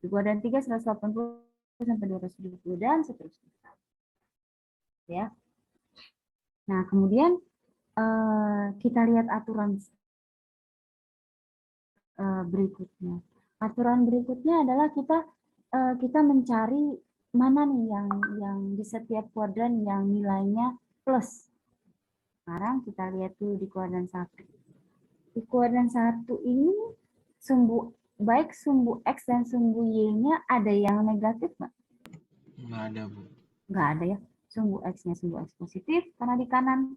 Di kuadran 3 180 sampai 270 dan seterusnya. Ya. Nah, kemudian kita lihat aturan berikutnya. Aturan berikutnya adalah kita mencari mana nih yang di setiap kuadran yang nilainya plus. Sekarang kita lihat dulu di kuadran 1. Di kuadran 1 ini baik sumbu X dan sumbu Y-nya ada yang negatif nggak? Nggak ada, Bu. Nggak ada ya. Sumbu X-nya sumbu X positif karena di kanan.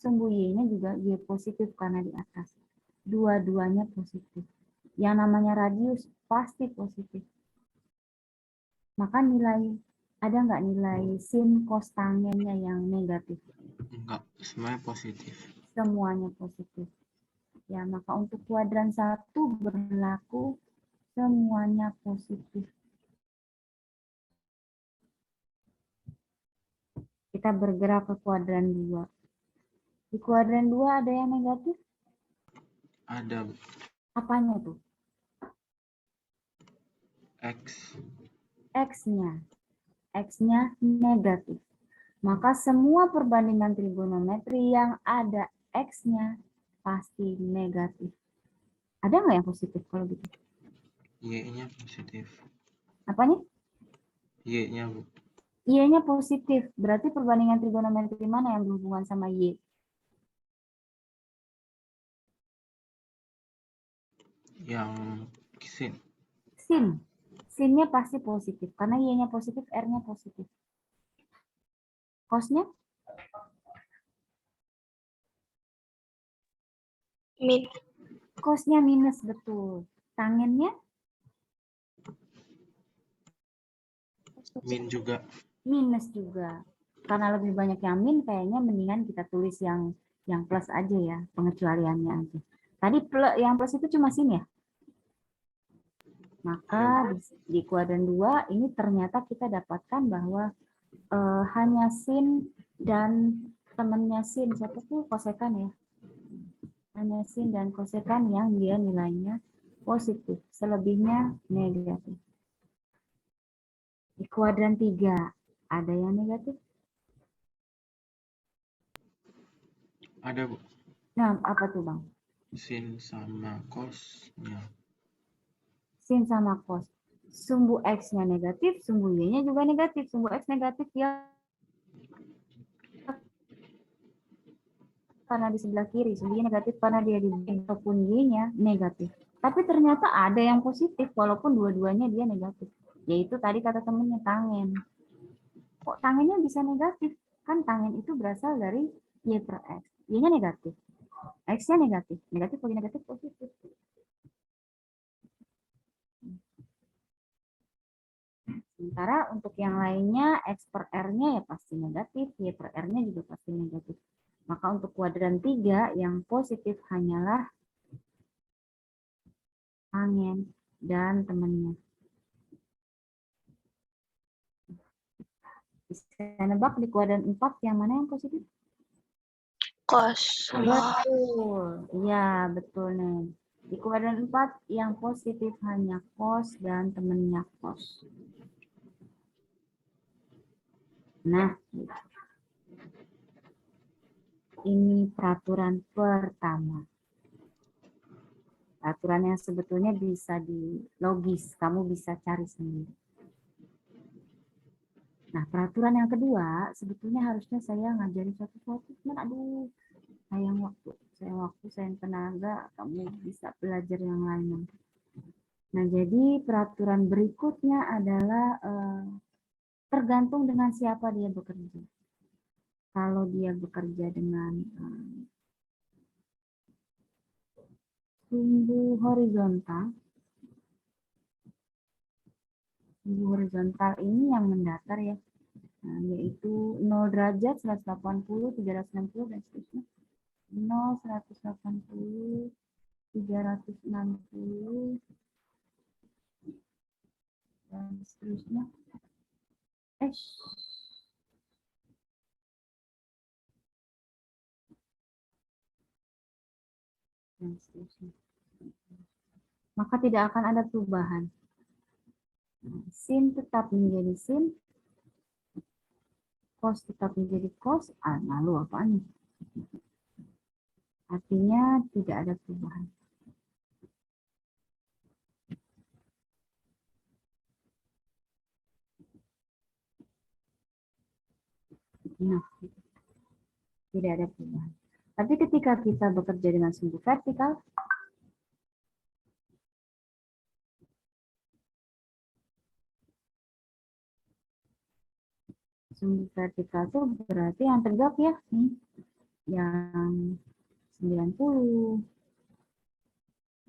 Sumbu Y-nya juga Y positif karena di atas. Dua-duanya positif. Yang namanya radius pasti positif. Maka ada nggak nilai sin cos tangennya yang negatif? Enggak, semuanya positif. Semuanya positif. Ya, maka untuk kuadran 1 berlaku semuanya positif. Kita bergerak ke kuadran 2. Di kuadran 2 ada yang negatif? Ada, Bu. Apanya tuh? X. X-nya. X-nya negatif. Maka semua perbandingan trigonometri yang ada X-nya pasti negatif. Ada nggak yang positif kalau gitu? Y-nya positif. Apanya? Y-nya, Bu. Y-nya positif. Berarti perbandingan trigonometri mana yang berhubungan sama Y? Yang sin. Sin. Sin-nya pasti positif. Karena Y-nya positif, R-nya positif. Cos-nya? Min. Cos-nya minus, betul. Tangennya? Min juga. Minus juga. Karena lebih banyak yang min, kayaknya mendingan kita tulis yang plus aja ya, pengecualiannya aja. Tadi yang plus itu cuma sin ya? Maka di kuadran 2 ini ternyata kita dapatkan bahwa hanya sin dan temannya sin, siapa tuh kosekan ya? Hanya sin dan kosekan yang dia nilainya positif, selebihnya negatif. Di kuadran 3 ada yang negatif? Ada, Bu. Nah, apa tuh Bang? Sin sama cos-nya. Sin sama cos. Sumbu X-nya negatif, sumbu Y-nya juga negatif. Sumbu X negatif ya karena di sebelah kiri, sumbu Y negatif karena dia di ataupun Y-nya negatif. Tapi ternyata ada yang positif walaupun dua-duanya dia negatif. Yaitu tadi kata temennya tangen. Kok tangennya bisa negatif? Kan tangen itu berasal dari Y per X. Y-nya negatif. X-nya negatif. Negatif bagi negatif positif. Sementara untuk yang lainnya X per R-nya ya pasti negatif, Y per R-nya juga pasti negatif. Maka untuk kuadran 3 yang positif hanyalah tangen dan temannya. Bisa nebak di kuadran 4 yang mana yang positif? Cos. Betul. Iya, betul nih. Di kuadran 4 yang positif hanya cos dan temannya cos. Nah, ini peraturan pertama. Peraturan yang sebetulnya bisa logis, kamu bisa cari sendiri. Nah, peraturan yang kedua, sebetulnya harusnya saya ngajarin satu-satu, cuman aduh, sayang waktu, sayang tenaga, kamu bisa belajar yang lain. Nah, jadi peraturan berikutnya adalah tergantung dengan siapa dia bekerja. Kalau dia bekerja dengan Sumbu horizontal. Sumbu horizontal ini yang mendatar ya. Nah, yaitu 0 derajat, 180, 360, dan seterusnya. 0, 180, 360, dan seterusnya. Dan seterusnya. Maka tidak akan ada perubahan. Sin tetap menjadi sin, cos tetap menjadi cos. Lalu apaan nih? Artinya tidak ada perubahan. Nah, tidak ada perubahan. Tapi ketika kita bekerja dengan sumbu vertikal, sumbu vertikal itu berarti yang tegak ya, nih, yang 90,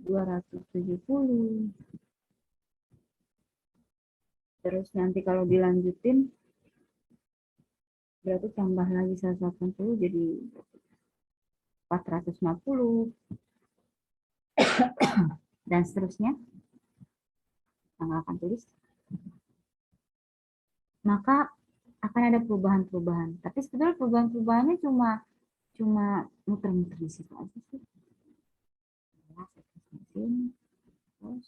270. Terus nanti kalau dilanjutin, berarti tambah lagi 180 jadi 450. Dan seterusnya. Tanggal akan tulis. Maka akan ada perubahan-perubahan. Tapi sebetulnya perubahan-perubahannya cuma muter-muter di situ aja sih. Terus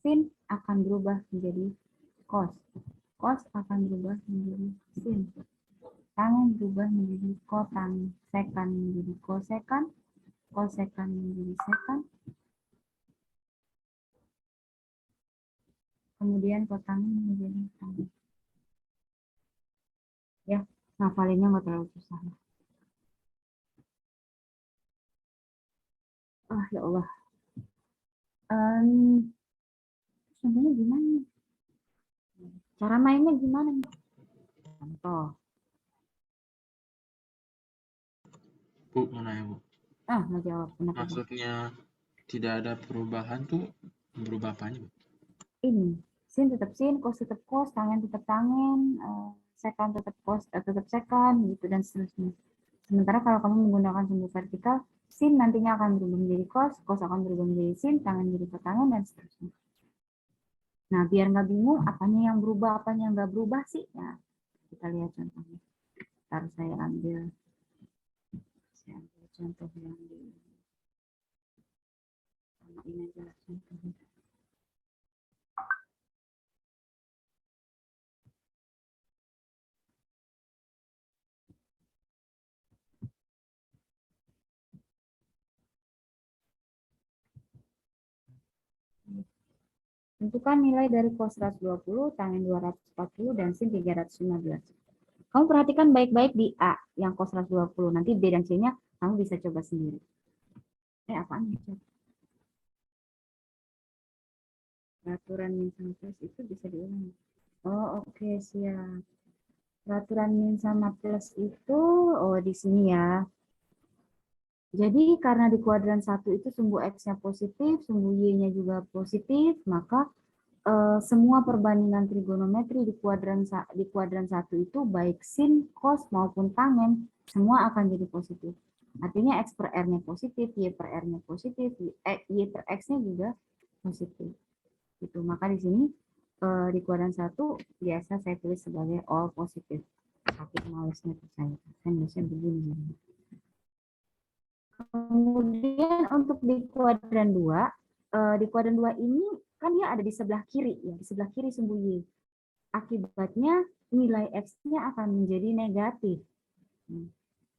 sin akan berubah menjadi cos. Cos akan berubah menjadi sin. Tangen berubah menjadi kotang. Sekan menjadi kosekan. Kosekan menjadi sekan. Kemudian kotangan menjadi tangan. Ya, ngafalinnya nggak terlalu susah. Ya Allah. Contohnya gimana? Cara mainnya gimana? Contoh. Bu, mau nanya, Bu. Mau jawab. Kenapa? Maksudnya tidak ada perubahan tuh berubah apanya, Bu? Ini, sin tetap sin, cos tetap cos, tangan tetap tangan, sekan tetap cos, tetap sekan, gitu, dan seterusnya. Sementara kalau kamu menggunakan sumbu vertikal, sin nantinya akan berubah menjadi cos, cos akan berubah menjadi sin, tangan jadi tangan, dan seterusnya. Nah, biar nggak bingung, apanya yang berubah, apanya yang nggak berubah sih? Nah, kita lihat contohnya. Ntar saya ambil contoh yang di ini aja contohnya. Tentukan nilai dari cos 120, tangen 240, dan sin 315. Kamu perhatikan baik-baik di A, yang cos 120. Nanti B dan C-nya kamu bisa coba sendiri. Apaan ya? Peraturan min sama plus itu bisa diulang. Oke, siap. Peraturan min sama plus itu, di sini ya. Jadi karena di kuadran 1 itu sumbu X-nya positif, sumbu Y-nya juga positif, maka semua perbandingan trigonometri di kuadran 1 itu baik sin, cos maupun tangen semua akan jadi positif. Artinya X per R-nya positif, Y per R-nya positif, Y per X-nya juga positif. Gitu. Maka di sini di kuadran 1 biasa saya tulis sebagai all positif. Tapi mouse-nya saya nulisnya begini. Kemudian untuk di kuadran 2, di kuadran 2 ini kan dia ada di sebelah kiri ya, di sebelah kiri sumbu Y. Akibatnya nilai X-nya akan menjadi negatif.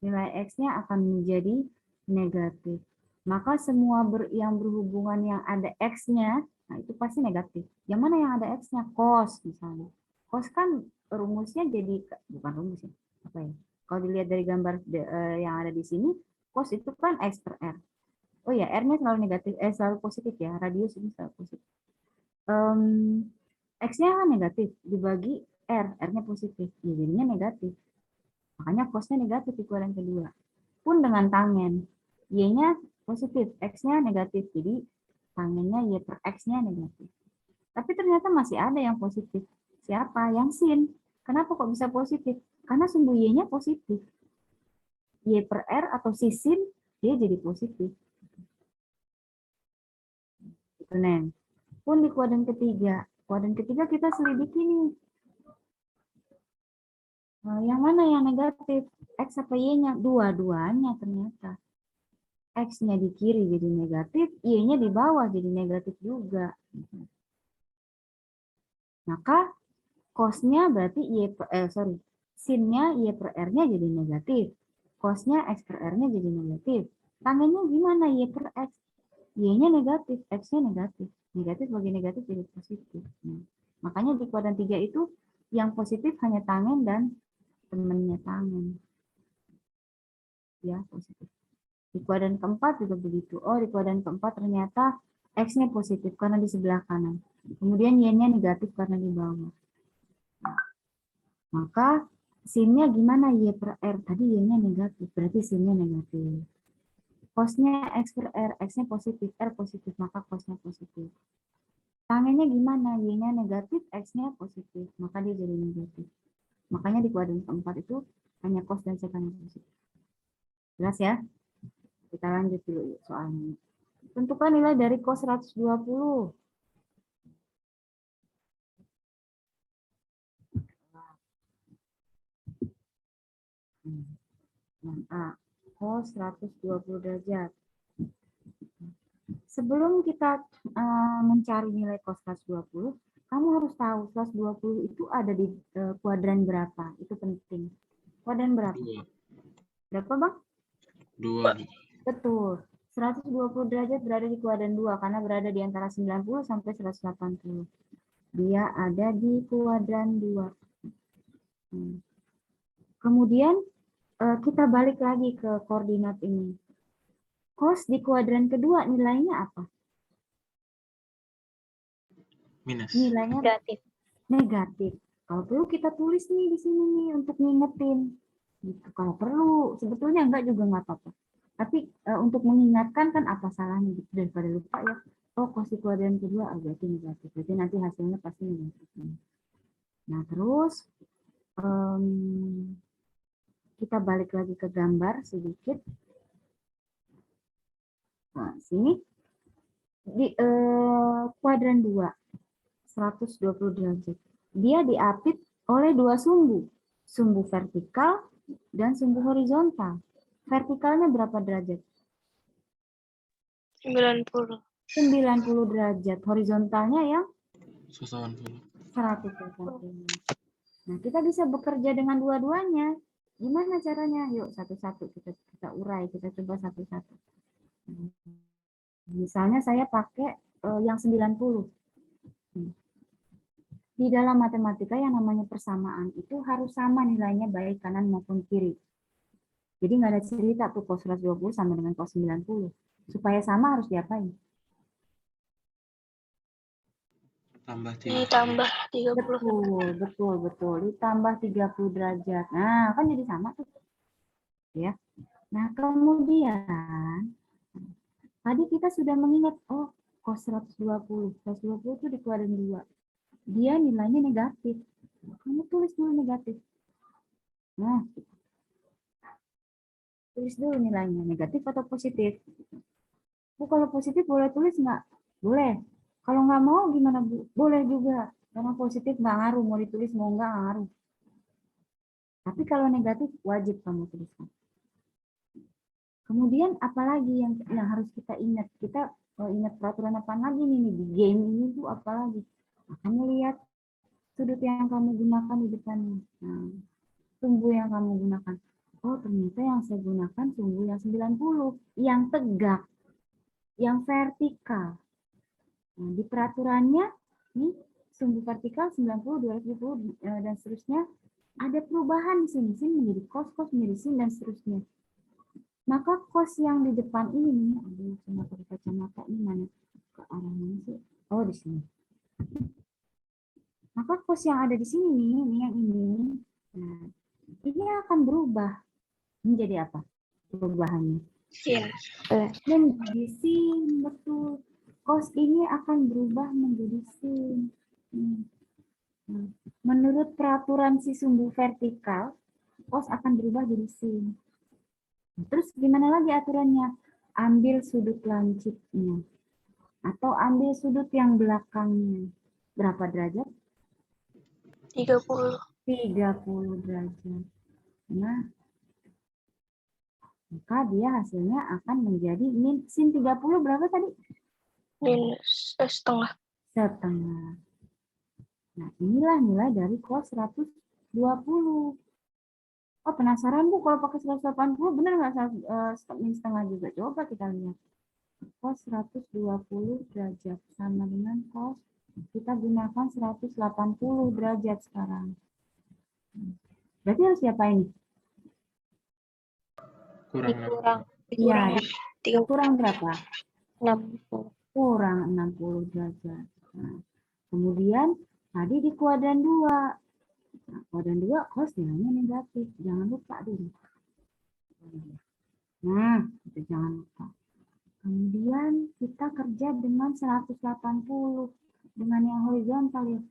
Nilai X-nya akan menjadi negatif. Maka semua yang berhubungan yang ada X-nya, nah itu pasti negatif. Yang mana yang ada X-nya? Cos misalnya. Cos kan rumusnya jadi, bukan rumus ya, apa ya? Kalau dilihat dari gambar yang ada di sini, cos itu kan X per R. Oh ya, R-nya selalu negatif, selalu positif ya, radius ini selalu positif. X-nya kan negatif, dibagi R, R-nya positif, ya, jadinya negatif. Makanya cos-nya negatif di kuadran kedua. Pun dengan tangen, Y-nya positif, X-nya negatif, jadi tangennya Y per X-nya negatif. Tapi ternyata masih ada yang positif. Siapa? Yang sin. Kenapa kok bisa positif? Karena sumbu Y-nya positif. Y per R atau si sin, dia jadi positif. Itu, Neng. Pun di kuadran ketiga. Kuadran ketiga kita selidiki nih. Nah, yang mana yang negatif? X apa Y-nya? Dua-duanya ternyata. X-nya di kiri jadi negatif, Y-nya di bawah jadi negatif juga. Maka cos-nya berarti sin-nya Y per R-nya jadi negatif. Cos-nya X per R-nya jadi negatif. Tangennya gimana? Y per X. Y-nya negatif, X-nya negatif. Negatif bagi negatif jadi positif. Nah, makanya di kuadran 3 itu yang positif hanya tangen dan temannya tangen. Ya, positif. Di kuadran keempat juga begitu. Oh, di kuadran keempat ternyata X-nya positif karena di sebelah kanan. Kemudian Y-nya negatif karena di bawah. Maka sin-nya gimana? Y per R. Tadi Y-nya negatif, berarti sin-nya negatif. Cos-nya X per R, X-nya positif, R positif, maka cos-nya positif. Tangennya gimana? Y-nya negatif, X-nya positif, maka dia jadi negatif. Makanya di kuadran keempat itu hanya cos dan sek yang positif. Jelas ya? Kita lanjut dulu soalnya. Tentukan nilai dari cos 120. Yang A, cos 120 derajat. Sebelum kita mencari nilai cos 120, kamu harus tahu 120 itu ada di kuadran berapa. Itu penting. Kuadran berapa? 2. Berapa, Bang? 2. Betul. 120 derajat berada di kuadran 2 karena berada di antara 90 sampai 180. Dia ada di kuadran 2. Kemudian kita balik lagi ke koordinat ini. Cos di kuadran kedua nilainya apa? Minus. Nilainya Negatif. negatif. Kalau perlu kita tulis nih di sini nih untuk ngingetin. Gitu. Kalau perlu, sebetulnya enggak juga nggak apa-apa. Tapi untuk mengingatkan kan apa salahnya gitu daripada lupa ya. Oh, cos di kuadran kedua berarti negatif. Berarti nanti hasilnya pasti negatif. Nah, terus kita balik lagi ke gambar sedikit. Nah, sini di kuadran 2, 120 derajat. Dia diapit oleh dua sumbu. Sumbu vertikal dan sumbu horizontal. Vertikalnya berapa derajat? 90. 90 derajat. Horizontalnya yang 180. 180. Nah, kita bisa bekerja dengan dua-duanya. Gimana caranya? Yuk, satu-satu kita urai, kita coba satu-satu. Misalnya saya pakai yang 90. Di dalam matematika yang namanya persamaan itu harus sama nilainya baik kanan maupun kiri. Jadi nggak ada cerita tuh cos 120 sama dengan cos 90. Supaya sama harus diapain? Tambah 30. Ditambah 30. Betul. Ditambah 30 derajat. Nah, kan jadi sama tuh. Ya. Nah, kemudian tadi kita sudah mengingat, oh, cos 120. Cos 120 itu di kuadran 2. Dia nilainya negatif. Kamu tulis dulu negatif. Nah, tulis dulu nilainya, negatif atau positif. Kalau positif boleh tulis nggak? Boleh. Kalau nggak mau gimana, Bu? Boleh juga. Karena positif nggak ngaruh, mau ditulis mau nggak ngaruh. Tapi kalau negatif wajib kamu tuliskan. Kemudian apalagi yang harus kita ingat? Kita ingat peraturan apa lagi nih di game ini tuh apalagi? Kamu lihat sudut yang kamu gunakan di depannya. Nah, sumbu yang kamu gunakan. Oh, ternyata yang saya gunakan sumbu yang 90, yang tegak, yang vertikal. Nah, di peraturannya nih sumbu vertikal 90, 270 dan seterusnya ada perubahan di sini. Sin menjadi cos, cos menjadi sin dan seterusnya. Maka kos yang di depan ini, aduh, cuma pakai kacamata ini mana ke arah mana sih? Oh, di sini. Maka kos yang ada di sini nih, ini yang ini, nah, ini akan berubah menjadi apa? Perubahannya Sin. menjadi sin, betul. Kos ini akan berubah menjadi sin. Nah, menurut peraturan si sumbu vertikal, kos akan berubah jadi sin. Terus gimana lagi aturannya? Ambil sudut lancipnya atau ambil sudut yang belakangnya. Berapa derajat? 30. 30 derajat. Nah, maka dia hasilnya akan menjadi min sin 30 berapa tadi? Minus setengah. Setengah. Nah, inilah nilai dari cos 120. Oh, penasaran Bu, kalau pakai 180 benar nggak min setengah juga? Coba kita lihat. Cos 120 derajat sama dengan cos kita gunakan 180 derajat sekarang. Berarti harus diapain? Kurang Dikurang. Iya, Dikurang kurang berapa? 60. Kurang 60 derajat. Nah, kemudian tadi di kuadran 2. Nah, kuadran 2 cos nilainya negatif. Jangan lupa dulu. Nah, itu jangan lupa. Kemudian kita kerja dengan 180 dengan yang horizontal ya.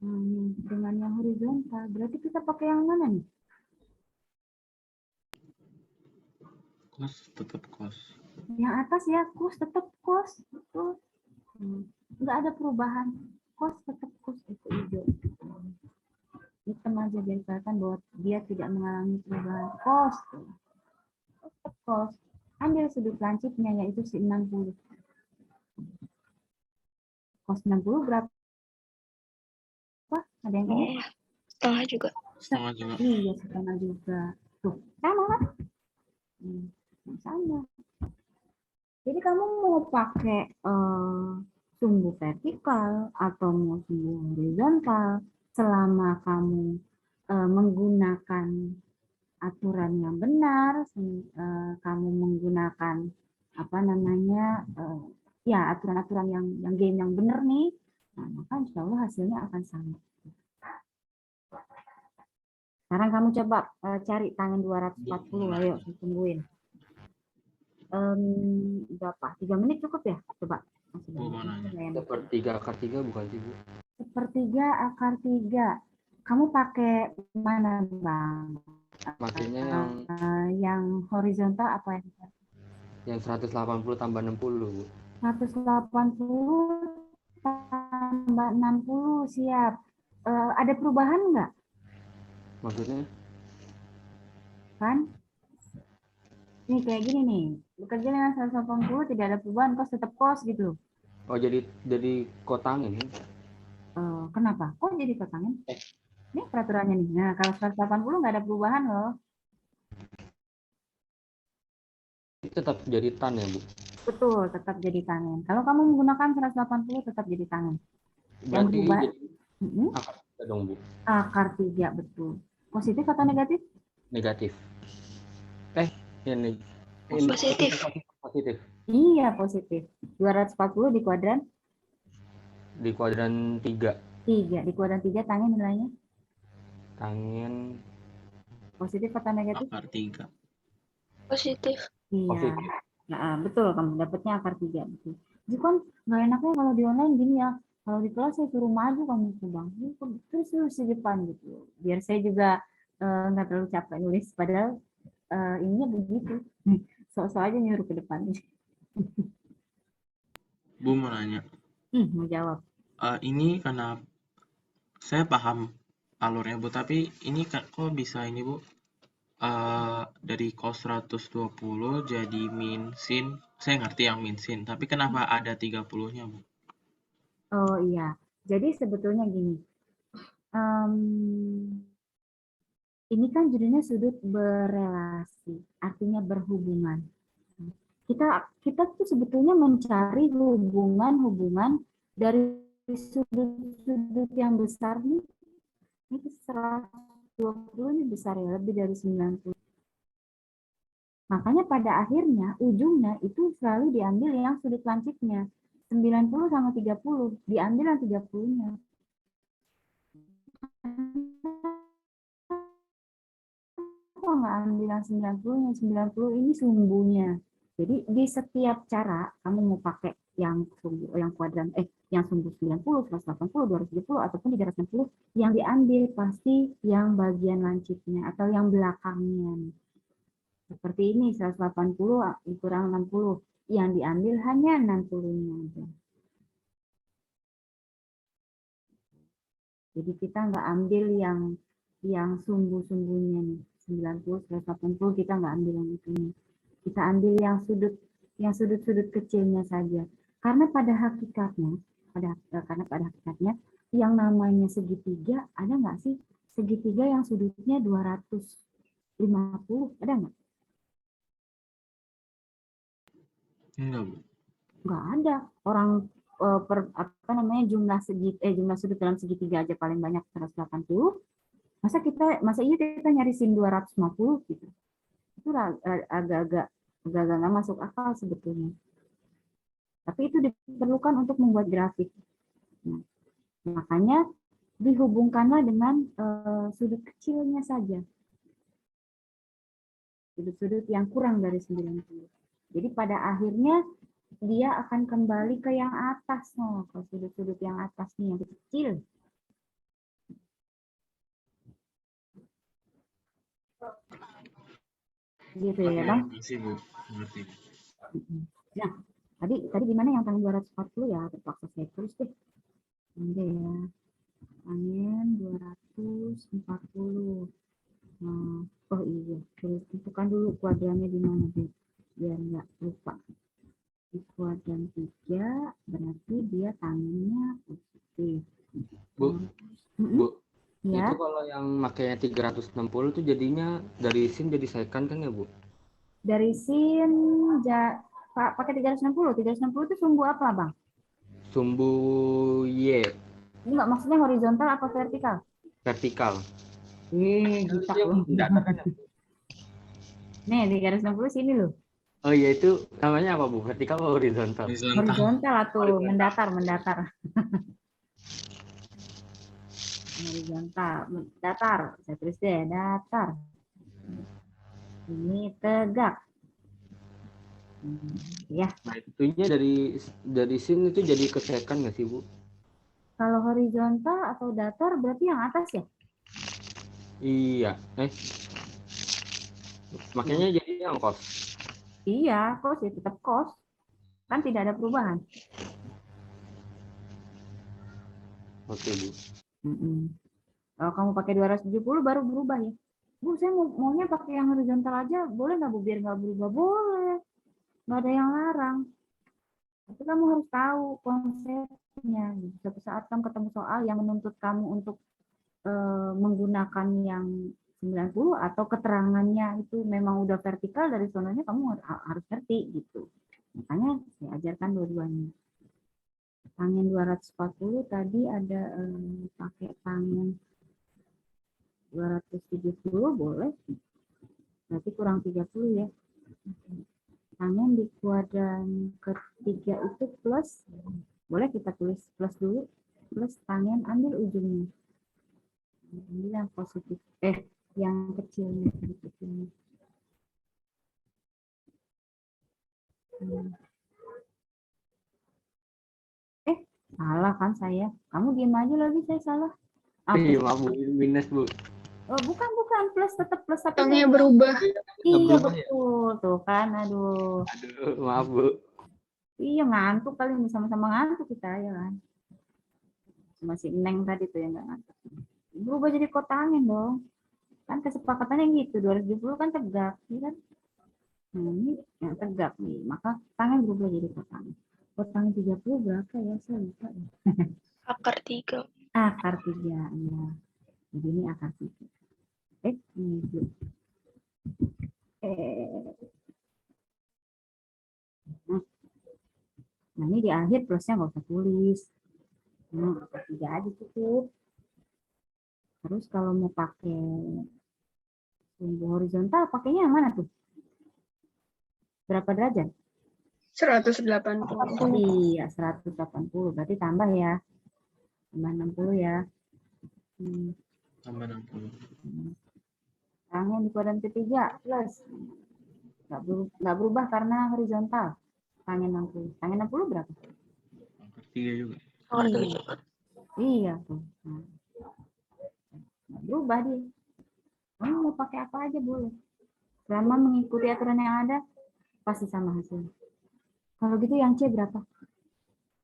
Nah, dengan yang horizontal. Berarti kita pakai yang mana nih? kos tetap kos. Yang atas ya, cos tetap cos. Betul. Nggak ada perubahan. Cos tetap cos itu hijau. Hitam aja biar kelihatan bahwa dia tidak mengalami perubahan. Cos. Tetap cos. Ambil sudut lancipnya yaitu si 60. Cos 60 berapa? Ada yang ingat? Setengah juga. Setengah juga. Iya, setengah juga. Tuh, sama kan? Sama. Jadi kamu mau pakai sumbu vertikal atau mau sumbu horizontal, selama kamu menggunakan aturan yang benar, kamu menggunakan apa namanya, ya aturan-aturan yang game yang benar nih, nah, maka insya Allah hasilnya akan sama. Sekarang kamu coba cari tangan 240, ayo tungguin. Berapa? 3 menit cukup ya? Coba. Bu mau nanya. Sepertiga akar 3 bukan sih, Bu? Sepertiga akar 3. Kamu pakai mana, Bang? Makanya Yang horizontal apa yang 180 tambah 60, Bu. 180 tambah 60, siap. Ada perubahan nggak? Maksudnya? Kan? Nih kayak gini nih. Bekerja dengan 180 tidak ada perubahan, kos tetap kos gitu. Oh, jadi kotangin. Kenapa? Kok jadi kotangin? Ini peraturannya nih. Nah, kalau 180 nggak ada perubahan loh. Tetap jadi tan ya, Bu? Betul, tetap jadi tangan. Kalau kamu menggunakan 180 tetap jadi tangan. Yang Berarti berubah jadi akar 3 dong, Bu? akar 3, betul. Positif atau negatif? Negatif. Ini Positif. Positif. Iya, positif. 240 di kuadran Di kuadran 3. 3. Di kuadran 3 tangan nilainya Tangen positif atau negatif? Akar 3. Positif. Iya. positif. Nah, betul, kamu dapatnya akar 3. Betul. Jadi kan nggak enaknya kalau di online gini ya. Kalau di kelas saya suruh maju kamu tuh Bang. Terus di depan gitu. Biar saya juga nggak terlalu capek nulis. Padahal ininya begitu. So-so aja nyuruh ke depan. Bu mau nanya. Mau jawab. Ini karena saya paham alurnya Bu, tapi ini kok bisa ini Bu? Dari cos 120 jadi min sin. Saya ngerti yang min sin, tapi kenapa ada 30-nya Bu? Oh iya. Jadi sebetulnya gini. Ini kan judulnya sudut berelasi, artinya berhubungan. Kita tuh sebetulnya mencari hubungan dari sudut-sudut yang besar nih. Ini 120 ini besar ya, lebih dari 90. Makanya pada akhirnya ujungnya itu selalu diambil yang sudut lancipnya. 90 sama 30 diambil yang 30-nya. Kenapa nggak ambil yang 90-nya? 90 ini sumbunya. Jadi di setiap cara kamu mau pakai yang sumbu, yang kuadran, yang sumbu 90, 180, 270 ataupun 360, yang diambil pasti yang bagian lancipnya atau yang belakangnya. Seperti ini 180 kurang 60, yang diambil hanya 60-nya aja. Jadi kita nggak ambil yang sumbu-sumbunya nih, 90, 180 kita nggak ambil yang itu nih. Kita ambil yang sudut-sudut kecilnya saja. Karena pada hakikatnya, yang namanya segitiga, ada nggak sih segitiga yang sudutnya 250? Ada nggak? Enggak, Bu. Nggak ada. Orang jumlah sudut dalam segitiga aja paling banyak 180. Masa iya kita nyari sin 250 gitu. Itu agak-agak nggak masuk akal sebetulnya. Tapi itu diperlukan untuk membuat grafik. Nah, makanya dihubungkanlah dengan sudut kecilnya saja. Sudut-sudut yang kurang dari 90. Jadi pada akhirnya dia akan kembali ke yang atas, ke sudut-sudut yang atas nih, yang kecil. Gitu ya, Bang? Makasih, Bu. Mengerti. Nah, tadi gimana yang tanggal 240 ya? Terpaksa saya tulis deh. Nanti ya. Angin 240. Nah, oh iya, tentukan dulu kuadrannya di mana, biar nggak lupa. Di kuadran 3 berarti dia tangannya positif. Bu, Bu, ya. itu kalau yang makanya 360 tuh jadinya dari sin jadi secant kan ya, Bu? Dari sin pakai 360. 360 itu sumbu apa, Bang? Sumbu Y. Ini nggak maksudnya horizontal apa vertikal? Vertikal. Gitak loh. Nih, 360 sini loh. Oh iya, itu namanya apa, Bu? Vertikal atau horizontal? Horizontal atau mendatar. Horizontal, datar. Saya tulis deh, datar. Ini tegak. Ya. Nah, itunya dari sin itu jadi ke secant nggak sih, Bu? Kalau horizontal atau datar berarti yang atas ya? Iya. Makanya jadi yang cos. Iya, cos ya tetap cos. Kan tidak ada perubahan. Oke, Bu. Kalau kamu pakai 270 baru berubah ya. Bu, saya maunya pakai yang horizontal aja. Boleh nggak, Bu? Biar nggak berubah. Boleh. Nggak ada yang larang. Tapi kamu harus tahu konsepnya. Suatu saat kamu ketemu soal yang menuntut kamu untuk menggunakan yang 90 atau keterangannya itu memang udah vertikal, dari sononya kamu harus ngerti gitu. Makanya saya ajarkan dua-duanya. Tangen 240 tadi ada pakai tangen 270 boleh. Berarti kurang 30 ya. Tangen di kuadran ketiga itu plus. Boleh kita tulis plus dulu. Plus tangen ambil ujungnya. Ini yang positif. Yang kecilnya. Salah kan saya. Kamu diam aja lagi, saya salah. Iya, maaf, Bu. Minus, Bu. Oh, bukan. Plus, tetap plus. Tangnya berubah. Iya, betul. Tuh kan, aduh. Aduh, maaf, Bu. Iya, ngantuk kali ini. Sama-sama ngantuk kita ya kan. Masih Neng tadi tuh yang nggak ngantuk. Berubah jadi kotangin dong. Kan kesepakatannya gitu. 270 kan tegak. Ya kan? Nah, ini yang tegak nih. Maka tangan berubah jadi kotangin. Kotangin 30 berapa ya? Saya lupa ya. Akar 3. Akar 3. Ya. Jadi ini akar 3. Ini. Nah, ini di akhir plusnya nggak usah tulis. Nah, 3 aja cukup. Terus kalau mau pakai sumbu horizontal, pakainya yang mana tuh? Berapa derajat? 180. Iya, 180. Berarti tambah ya. Tambah 60 ya. Tambah 60. Tangan di kuadran ketiga plus. Nggak berubah karena horizontal. Tangan 60. Tangan 60 berapa? Angka 3 juga. Iya. Iya tuh. Nah, nggak berubah dia. Kamu mau pakai apa aja boleh. Selama mengikuti aturan yang ada, pasti sama hasilnya. Kalau gitu yang C berapa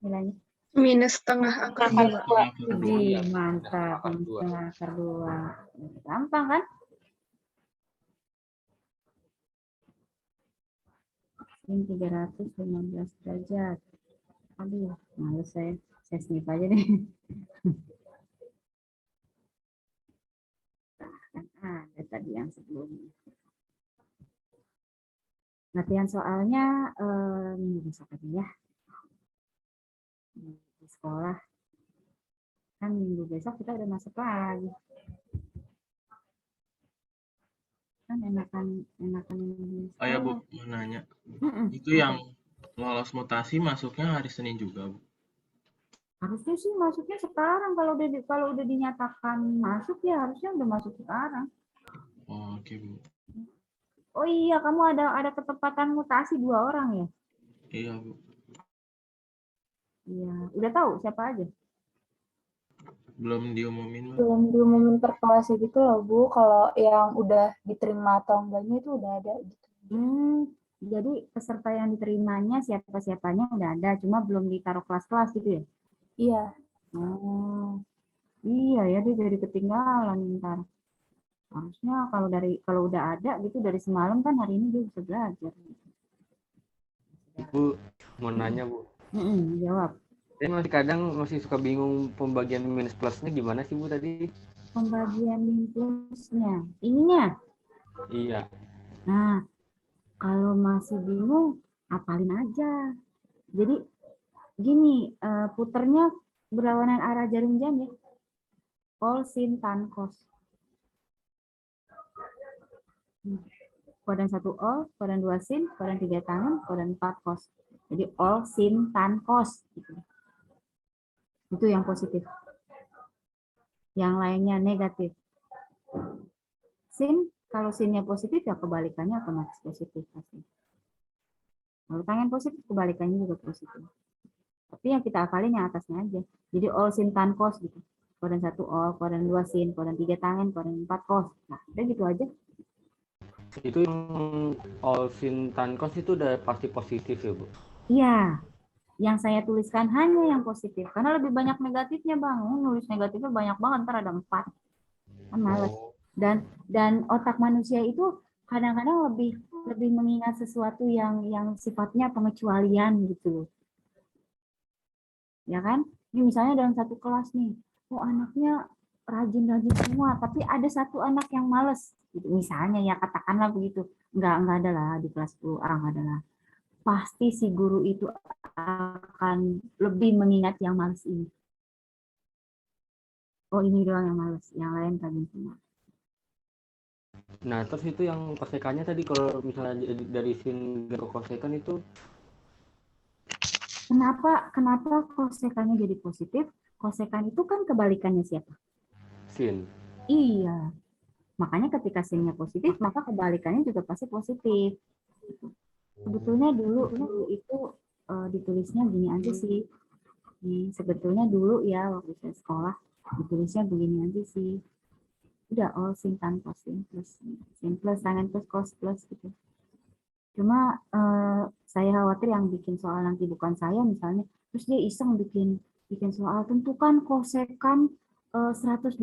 nilainya? Minus setengah akar 2. Jadi mantap, setengah akar 2. Gampang kan? Ini 315 derajat. Aduh, males saya snip aja deh. Ada tadi yang sebelumnya. Latihan soalnya minggu besok aja ya. Di sekolah. Kan minggu besok kita udah masuk lagi. Kan enakan Oh ya Bu, mau nanya. Itu yang lolos mutasi masuknya hari Senin juga Bu. Harusnya sih masuknya sekarang, kalau udah dinyatakan masuk ya harusnya udah masuk sekarang. Oh, oke Bu. Oh iya, kamu ada ketepatan mutasi 2 orang ya? Iya Bu. Iya, udah tahu siapa aja? Belum diumumin Bu. Belum diumumin per kelasnya gitu loh Bu, kalau yang udah diterima atau enggaknya itu udah ada gitu. Jadi peserta yang diterimanya siapa-siapanya udah ada, cuma belum ditaruh kelas-kelas gitu ya? Iya. Oh, iya ya, dia jadi ketinggalan ntar. Harusnya kalau udah ada gitu dari semalam kan hari ini dia bisa belajar. Bu, mau nanya Bu. Jawab. Saya masih suka bingung pembagian minus plusnya gimana sih Bu tadi? Pembagian plusnya, ininya. Iya. Nah, kalau masih bingung, hafalin aja. Jadi gini, puternya berlawanan arah jarum jam ya. All sin tan cos. Kuadran 1 all, kuadran 2 sin, kuadran 3 tan, kuadran 4 cos. Jadi all sin tan cos gitu. Itu yang positif. Yang lainnya negatif. Sin, kalau sinnya positif ya kebalikannya otomatis positif pasti. Kalau tangan positif kebalikannya juga positif. Tapi yang kita hafalin yang atasnya aja. Jadi all sin tan cos gitu. Kuadran 1 all, kuadran 2 sin, kuadran 3 tangan, kuadran 4 cos. Nah, udah gitu aja. Itu yang all sin tan cos itu udah pasti positif ya Bu? Iya. Yang saya tuliskan hanya yang positif. Karena lebih banyak negatifnya Bang. Nulis negatifnya banyak banget, ntar ada 4. Kan males. Dan otak manusia itu kadang-kadang lebih mengingat sesuatu yang sifatnya pengecualian gitu. Ya kan? Ini misalnya dalam satu kelas nih, oh anaknya rajin-rajin semua, tapi ada satu anak yang males. Gitu. Misalnya ya katakanlah begitu. Enggak ada lah di kelas 10A, enggak ada lah. Pasti si guru itu akan lebih mengingat yang males ini. Oh ini doang yang males, yang lain rajin semua. Nah, terus itu yang kosekannya tadi kalau misalnya dari sin ke kosekan itu Kenapa kosekannya jadi positif? Kosekan itu kan kebalikannya siapa? sin. Iya. Makanya ketika sinnya positif, maka kebalikannya juga pasti positif. Sebetulnya dulu itu ditulisnya gini aja sih. Sebetulnya dulu ya waktu saya sekolah ditulisnya begini aja sih. Udah all sin tan cos sin plus tangan plus cos plus gitu. Cuma saya khawatir yang bikin soal nanti bukan saya misalnya, terus dia iseng bikin soal tentukan kosekan 120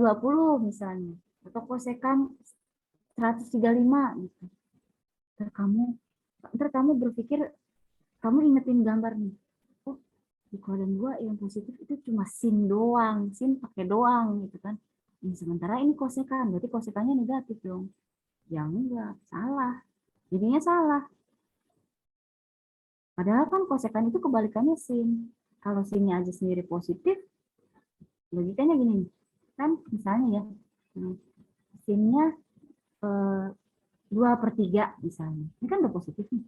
misalnya atau kosekan 135 gitu. Ntar kamu berpikir, kamu ingetin gambar nih, oh di kuadran 2 yang positif itu cuma sin doang, sin pakai doang gitu kan. Sementara ini kosekan, berarti kosekannya negatif dong. Ya enggak, salah. Jadinya salah. Padahal kan kosekan itu kebalikannya sin. Kalau sinnya aja sendiri positif, logikanya gini, kan misalnya ya, sinnya 2/3 misalnya. Ini kan udah positif nih.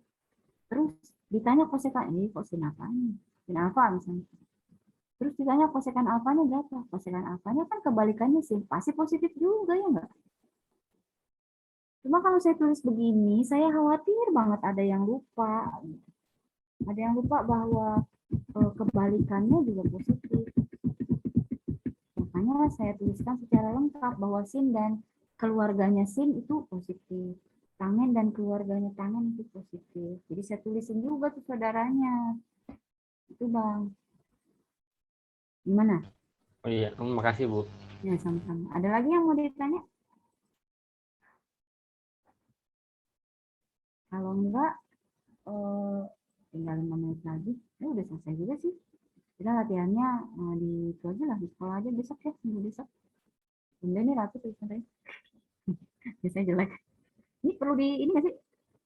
Terus ditanya kosekan, kok sin apanya? Sin alfa misalnya. Terus ditanya kosekan alfanya berapa? Kosekan alfanya kan kebalikannya sin, pasti positif juga ya enggak? Cuma kalau saya tulis begini, saya khawatir banget ada yang lupa. Ada yang lupa bahwa kebalikannya juga positif. Makanya saya tuliskan secara lengkap bahwa sin dan keluarganya sin itu positif. Tangen dan keluarganya tangen itu positif. Jadi saya tulisin juga tuh saudaranya. Itu Bang. Gimana? Oh iya, terima kasih Bu. Ya sama-sama. Ada lagi yang mau ditanya? Kalau enggak, tinggal 5 menit lagi. Udah selesai juga sih. Kita latihannya di itu aja lah, di sekolah aja besok ya, minggu besok. Bunda ini rapi tulisannya. Biasanya jelek. Ini perlu di ini nggak sih?